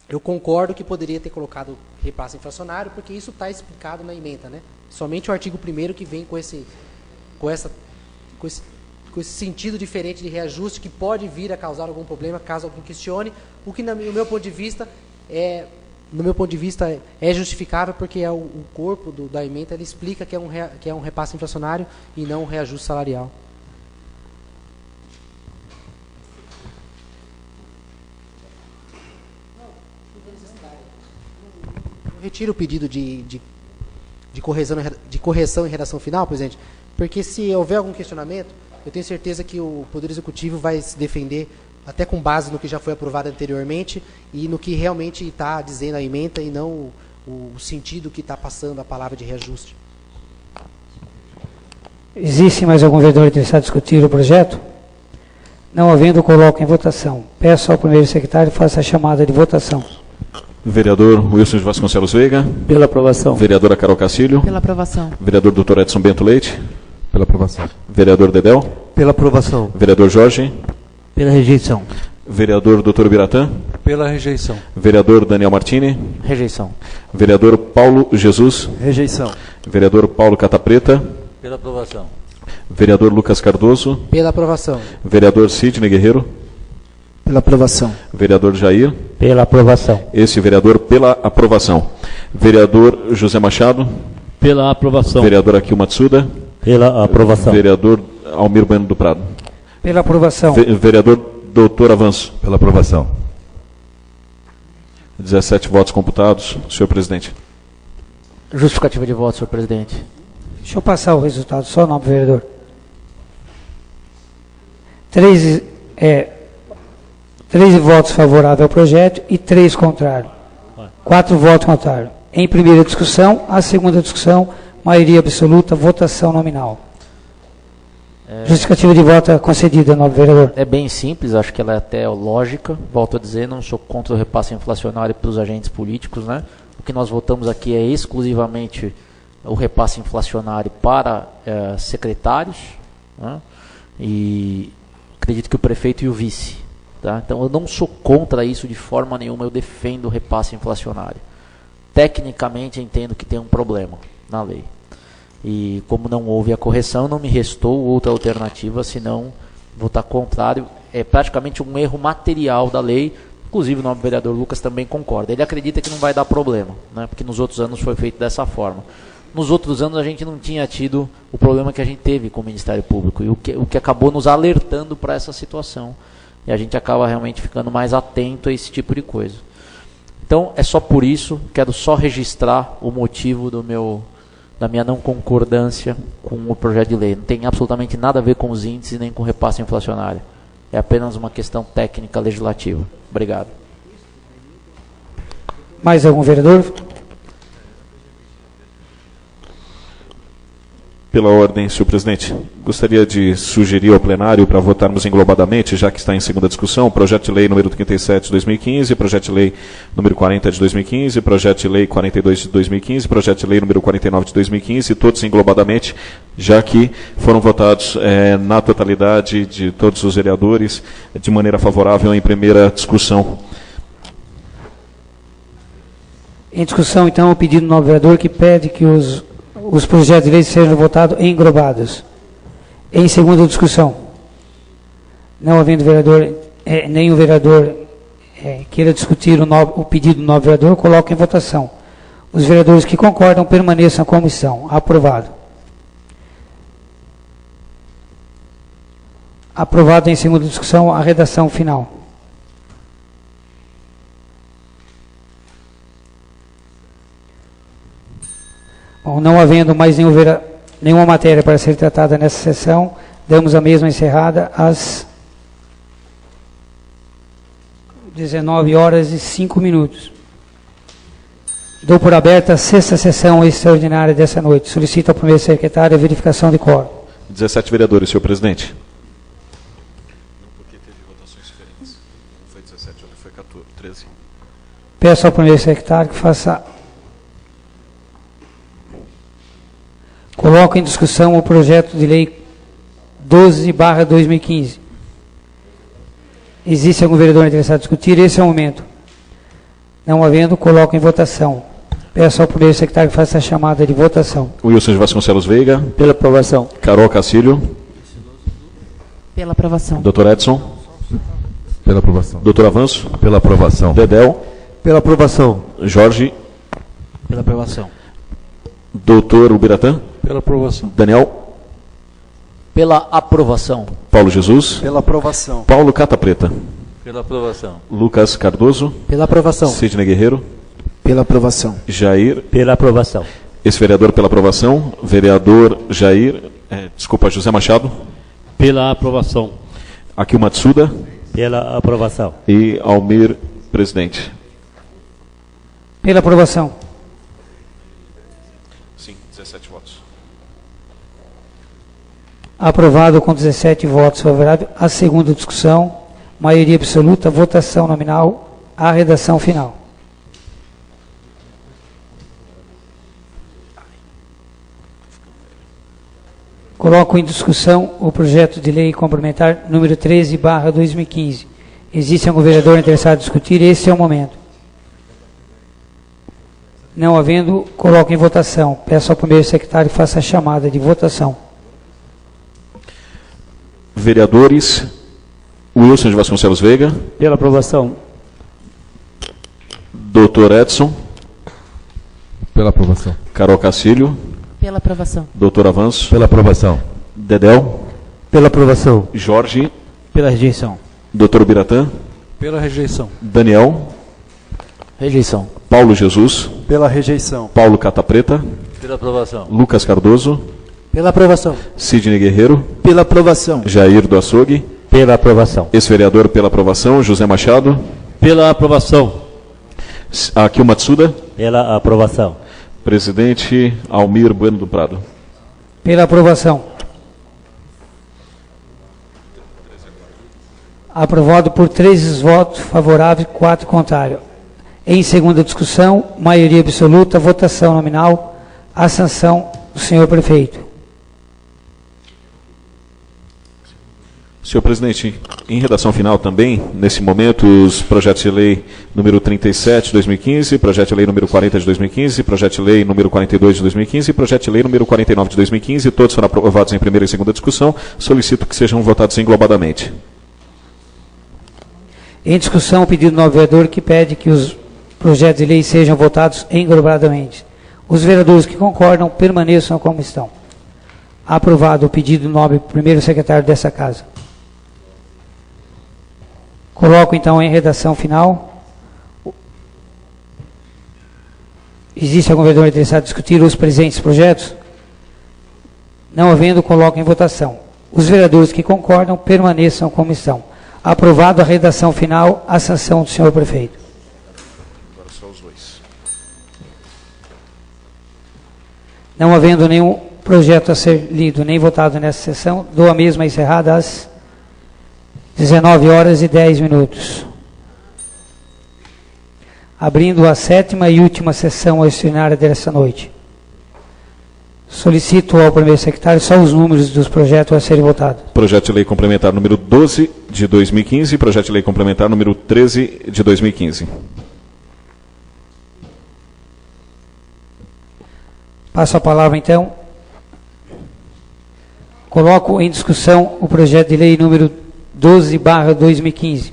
eu concordo que poderia ter colocado repasse inflacionário, porque isso está explicado na emenda, né? Somente o artigo 1º que vem com esse sentido diferente de reajuste, que pode vir a causar algum problema caso alguém questione, o que no meu ponto de vista é justificável, porque o corpo da emenda ele explica que é um repasse inflacionário e não um reajuste salarial. Retiro o pedido de correção em redação final, presidente, porque se houver algum questionamento, eu tenho certeza que o Poder Executivo vai se defender até com base no que já foi aprovado anteriormente e no que realmente está dizendo a emenda e não o sentido que está passando a palavra de reajuste. Existe mais algum vereador interessado em discutir o projeto? Não havendo, coloco em votação. Peço ao primeiro secretário que faça a chamada de votação. Vereador Wilson de Vasconcelos Veiga. Pela aprovação. Vereadora Carol Castilho. Pela aprovação. Vereador Dr. Edson Bento Leite. Pela aprovação. Vereador Dedéu. Pela aprovação. Vereador Jorge. Pela rejeição. Vereador Dr. Biratã. Pela rejeição. Vereador Daniel Martini. Rejeição. Vereador Paulo Jesus. Rejeição. Vereador Paulo Catapreta. Pela aprovação. Vereador Lucas Cardoso. Pela aprovação. Vereador Sidney Guerreiro. Pela aprovação. Vereador Jair. Pela aprovação. Esse vereador pela aprovação. Vereador José Machado. Pela aprovação. Vereador Akio Matsuda. Pela aprovação. Vereador Almir Bueno do Prado. Pela aprovação. Vereador Doutor Avanço. Pela aprovação. 17 votos computados. Senhor presidente. Justificativa de voto, senhor presidente. Deixa eu passar o resultado, só o nome do vereador. 13 votos favoráveis ao projeto e 3 contrários. 4 votos contrários. Em primeira discussão, a segunda discussão, maioria absoluta, votação nominal. Justificativa de voto concedida, nobre vereador. É bem simples, acho que ela é até lógica. Volto a dizer, não sou contra o repasse inflacionário para os agentes políticos, né? O que nós votamos aqui é exclusivamente o repasse inflacionário para secretários, né? E acredito que o prefeito e o vice. Tá? Então eu não sou contra isso de forma nenhuma, eu defendo o repasse inflacionário. Tecnicamente entendo que tem um problema na lei. E como não houve a correção, não me restou outra alternativa senão votar contrário. É praticamente um erro material da lei. Inclusive o nobre vereador Lucas também concorda. Ele acredita que não vai dar problema, né? Porque nos outros anos foi feito dessa forma. Nos outros anos a gente não tinha tido o problema que a gente teve com o Ministério Público. E o que acabou nos alertando para essa situação. E a gente acaba realmente ficando mais atento a esse tipo de coisa. Então é só por isso, quero só registrar o motivo da minha não concordância com o projeto de lei. Não tem absolutamente nada a ver com os índices nem com o repasse inflacionário. É apenas uma questão técnica legislativa. Obrigado. Mais algum vereador? Pela ordem, senhor presidente, gostaria de sugerir ao plenário para votarmos englobadamente, já que está em segunda discussão, projeto de lei número 37 de 2015, projeto de lei número 40 de 2015, projeto de lei 42 de 2015, projeto de lei número 49 de 2015, todos englobadamente, já que foram votados na totalidade de todos os vereadores de maneira favorável em primeira discussão. Em discussão, então, o pedido do nobre vereador que pede que os projetos de lei sejam votados englobados. Em segunda discussão, não havendo vereador, nenhum vereador queira discutir o pedido do nobre vereador, coloco em votação. Os vereadores que concordam permaneçam como estão. Aprovado. Aprovado em segunda discussão a redação final. Bom, não havendo mais nenhuma matéria para ser tratada nessa sessão, damos a mesma encerrada às 19h05. Dou por aberta a 6ª sessão extraordinária dessa noite. Solicito ao primeiro secretário a verificação de quórum. 17 vereadores, senhor presidente. Porque teve votações diferentes. Um foi 17, outro foi 13. Peço ao primeiro secretário que faça... Coloco em discussão o projeto de lei 12/2015. Existe algum vereador interessado em discutir? Esse é o momento. Não havendo, coloco em votação. Peço ao primeiro secretário que faça a chamada de votação. Wilson de Vasconcelos Veiga. Pela aprovação. Carol Cacílio. Pela aprovação. Dr. Edson. Pela aprovação. Dr. Avanço. Pela aprovação. Dedel. Pela aprovação. Jorge. Pela aprovação. Dr. Ubiratã. Pela aprovação. Daniel. Pela aprovação. Paulo Jesus. Pela aprovação. Paulo Cata Preta. Pela aprovação. Lucas Cardoso. Pela aprovação. Sidney Guerreiro. Pela aprovação. Jair. Pela aprovação. Esse vereador pela aprovação. Vereador Jair. José Machado. Pela aprovação. Akio Matsuda. Pela aprovação. E Almir, presidente. Pela aprovação. Sim, 17 votos. Aprovado com 17 votos favoráveis. A segunda discussão, maioria absoluta, votação nominal, a redação final. Coloco em discussão o projeto de lei complementar número 13/2015. Existe algum vereador interessado em discutir? Esse é o momento. Não havendo, coloco em votação. Peço ao primeiro secretário que faça a chamada de votação. Vereadores Wilson de Vasconcelos Veiga. Pela aprovação. Dr. Edson. Pela aprovação. Carol Cacílio. Pela aprovação. Dr. Avanço. Pela aprovação. Dedel. Pela aprovação. Jorge. Pela rejeição. Dr. Ubiratã. Pela rejeição. Daniel. Rejeição. Paulo Jesus. Pela rejeição. Paulo Cata Preta. Pela aprovação. Lucas Cardoso. Pela aprovação. Sidney Guerreiro. Pela aprovação. Jair do Açougue. Pela aprovação. Esse vereador pela aprovação. José Machado. Pela aprovação. Akio Matsuda. Pela aprovação. Presidente Almir Bueno do Prado. Pela aprovação. Aprovado por 3 votos favoráveis, 4 contrários. Em segunda discussão, maioria absoluta, votação nominal, a sanção do senhor prefeito. Senhor presidente, em redação final também, nesse momento, os projetos de lei número 37 de 2015, projeto de lei número 40 de 2015, projeto de lei número 42 de 2015 e projeto de lei número 49 de 2015, todos foram aprovados em primeira e segunda discussão. Solicito que sejam votados englobadamente. Em discussão, o pedido do novo vereador que pede que os projetos de lei sejam votados englobadamente. Os vereadores que concordam permaneçam como estão. Aprovado o pedido do nobre primeiro secretário dessa casa. Coloco então em redação final. Existe algum vereador interessado em discutir os presentes projetos? Não havendo, coloco em votação. Os vereadores que concordam permaneçam como estão. Aprovado a redação final, a sanção do senhor prefeito. Agora só os dois. Não havendo nenhum projeto a ser lido nem votado nessa sessão, dou a mesma encerrada às 19h10. Abrindo a 7ª e última sessão extraordinária dessa noite. Solicito ao primeiro secretário só os números dos projetos a serem votados. Projeto de lei complementar número 12 de 2015 e projeto de lei complementar número 13 de 2015. Passo a palavra então. Coloco em discussão o projeto de lei número 12/2015.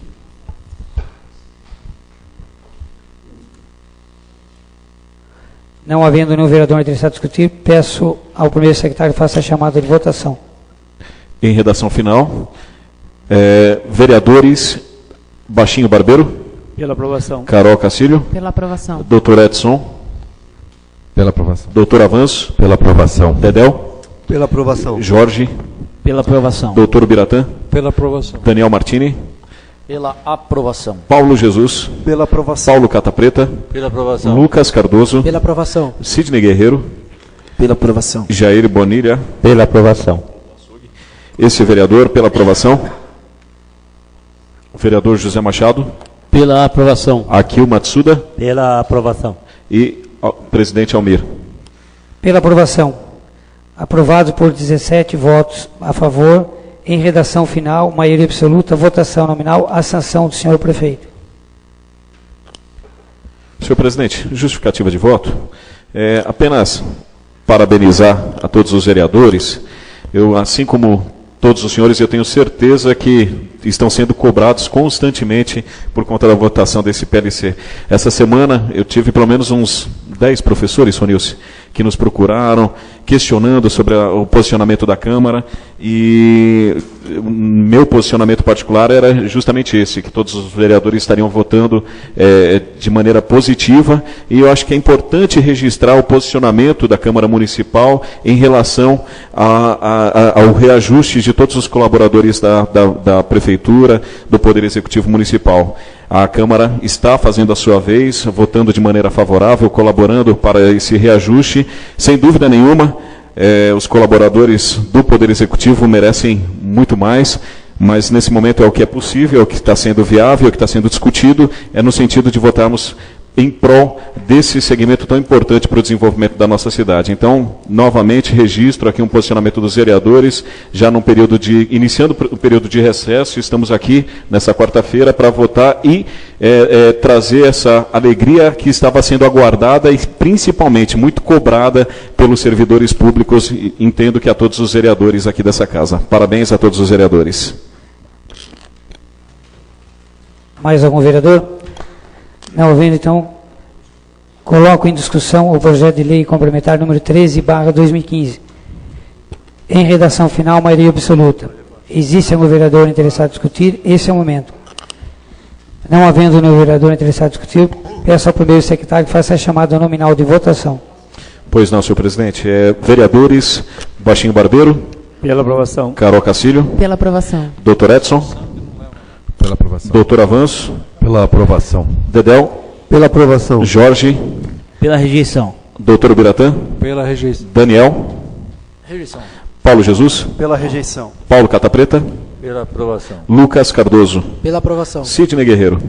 Não havendo nenhum vereador interessado em discutir, peço ao primeiro secretário que faça a chamada de votação. Em redação final, vereadores Baixinho Barbeiro. Pela aprovação. Carol Cacílio. Pela aprovação. Dr. Edson. Pela aprovação. Doutor Avanço. Pela aprovação. Dedéu. Pela aprovação. Jorge. Pela aprovação. Doutor Biratã. Pela aprovação. Daniel Martini. Pela aprovação. Paulo Jesus. Pela aprovação. Paulo Catapreta. Pela aprovação. Lucas Cardoso. Pela aprovação. Sidney Guerreiro. Pela aprovação. Jair Bonilha. Pela aprovação. Esse vereador, pela aprovação. O vereador José Machado. Pela aprovação. Akio Matsuda. Pela aprovação. E o presidente Almir. Pela aprovação. Aprovado por 17 votos a favor, em redação final, maioria absoluta, votação nominal, a sanção do senhor prefeito. Senhor presidente, justificativa de voto. Apenas parabenizar a todos os vereadores. Eu, assim como todos os senhores, eu tenho certeza que estão sendo cobrados constantemente por conta da votação desse PLC. Essa semana eu tive pelo menos uns 10 professores, Sonilce, que nos procuraram, questionando sobre o posicionamento da Câmara, e meu posicionamento particular era justamente esse, que todos os vereadores estariam votando de maneira positiva, e eu acho que é importante registrar o posicionamento da Câmara Municipal em relação ao reajuste de todos os colaboradores da Prefeitura, do Poder Executivo Municipal. A Câmara está fazendo a sua vez, votando de maneira favorável, colaborando para esse reajuste. Sem dúvida nenhuma, os colaboradores do Poder Executivo merecem muito mais, mas nesse momento é o que é possível, é o que está sendo viável, é o que está sendo discutido, é no sentido de votarmos em prol desse segmento tão importante para o desenvolvimento da nossa cidade. Então, novamente, registro aqui um posicionamento dos vereadores, já num período iniciando o período de recesso, estamos aqui nessa quarta-feira para votar e trazer essa alegria que estava sendo aguardada e principalmente muito cobrada pelos servidores públicos, e entendo que a todos os vereadores aqui dessa casa. Parabéns a todos os vereadores. Mais algum vereador? Não havendo, então, coloco em discussão o projeto de lei complementar número 13/2015. Em redação final, maioria absoluta. Existe algum vereador interessado em discutir? Esse é o momento. Não havendo nenhum vereador interessado em discutir, peço ao primeiro secretário que faça a chamada nominal de votação. Pois não, senhor presidente. Vereadores, Baixinho Barbeiro. Pela aprovação. Carol Cacilho. Pela aprovação. Doutor Edson. Pela aprovação. Doutor Avanço. Pela aprovação. Dedéu. Pela aprovação. Jorge. Pela rejeição. Doutor Biratã. Pela rejeição. Daniel. Rejeição. Paulo Jesus. Pela rejeição. Paulo Catapreta. Pela aprovação. Lucas Cardoso. Pela aprovação. Sidney Guerreiro.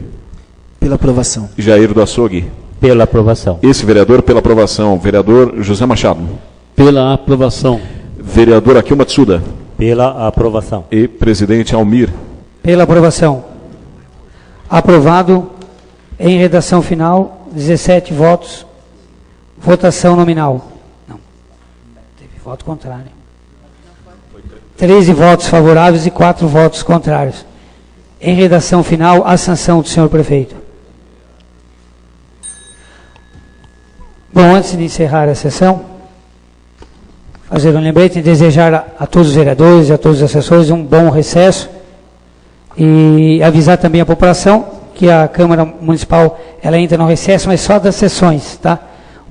Pela aprovação. Jair do Açougue. Pela aprovação. Esse vereador, pela aprovação. Vereador José Machado. Pela aprovação. Vereador Akio Matsuda. Pela aprovação. E presidente Almir. Pela aprovação. Aprovado em redação final, 17 votos, votação nominal. Não, teve voto contrário. 13 votos favoráveis e 4 votos contrários. Em redação final, a sanção do senhor prefeito. Bom, antes de encerrar a sessão, fazer um lembrete e desejar a todos os vereadores e a todos os assessores um bom recesso e avisar também a população que a Câmara Municipal ela entra no recesso, mas só das sessões, tá?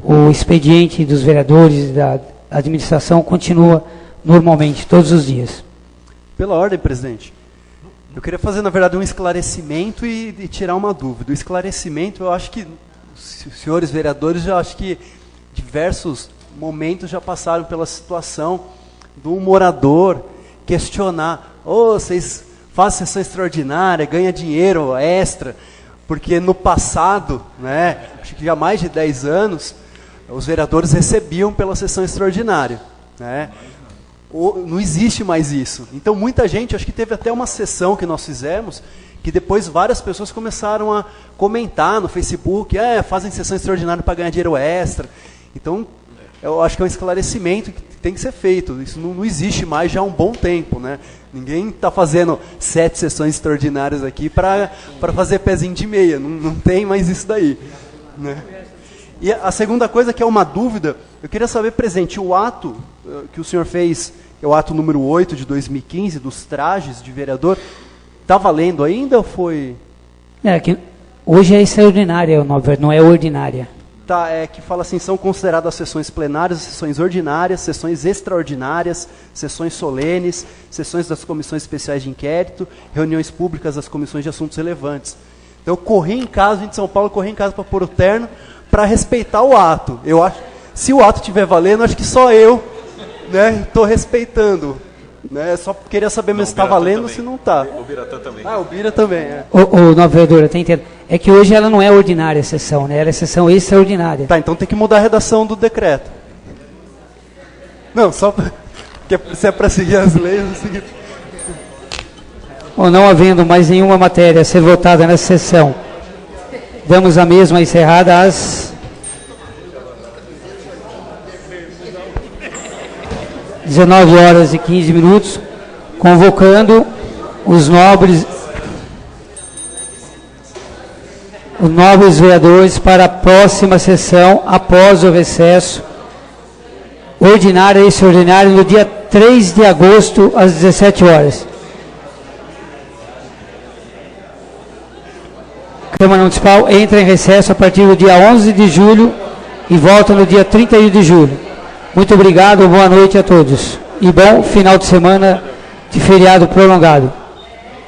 O expediente dos vereadores e da administração continua normalmente, todos os dias. Pela ordem, presidente. Eu queria fazer, na verdade, um esclarecimento e tirar uma dúvida. O esclarecimento, eu acho que os senhores vereadores, eu acho que diversos momentos já passaram pela situação do morador questionar: vocês fazem sessão extraordinária, ganha dinheiro extra, porque no passado, né, acho que já há mais de 10 anos, os vereadores recebiam pela sessão extraordinária, né? Não existe mais isso. Então muita gente, acho que teve até uma sessão que nós fizemos, que depois várias pessoas começaram a comentar no Facebook, fazem sessão extraordinária para ganhar dinheiro extra. Então, eu acho que é um esclarecimento que tem que ser feito. Isso não existe mais já há um bom tempo, né? Ninguém está fazendo 7 sessões extraordinárias aqui para fazer pezinho de meia. Não tem mais isso daí, né? E a segunda coisa, que é uma dúvida, eu queria saber, presidente, o ato que o senhor fez, que é o ato número 8 de 2015, dos trajes de vereador, está valendo ainda ou foi... Que hoje é extraordinária, não é ordinária. que fala assim, são consideradas sessões plenárias, sessões ordinárias, sessões extraordinárias, sessões solenes, sessões das comissões especiais de inquérito, reuniões públicas das comissões de assuntos relevantes. Então eu corri em casa, gente de São Paulo, corri em casa para pôr o terno, para respeitar o ato. Eu acho, se o ato estiver valendo, acho que só eu estou respeitando. Né? Só queria saber mesmo se está valendo ou se não está. O Biratã também. O Bira também, Nova vereadora, tá entendendo? É que hoje ela não é ordinária a sessão, né? Ela é sessão extraordinária. Tá, então tem que mudar a redação do decreto. Não, só porque se é para seguir as leis, eu segui. Ou não havendo mais nenhuma matéria a ser votada nessa sessão, damos a mesma encerrada às 19h15, convocando os nobres vereadores para a próxima sessão, após o recesso ordinário e extraordinário, no dia 3 de agosto, às 17h. Câmara Municipal entra em recesso a partir do dia 11 de julho e volta no dia 31 de julho. Muito obrigado, boa noite a todos. E bom final de semana de feriado prolongado.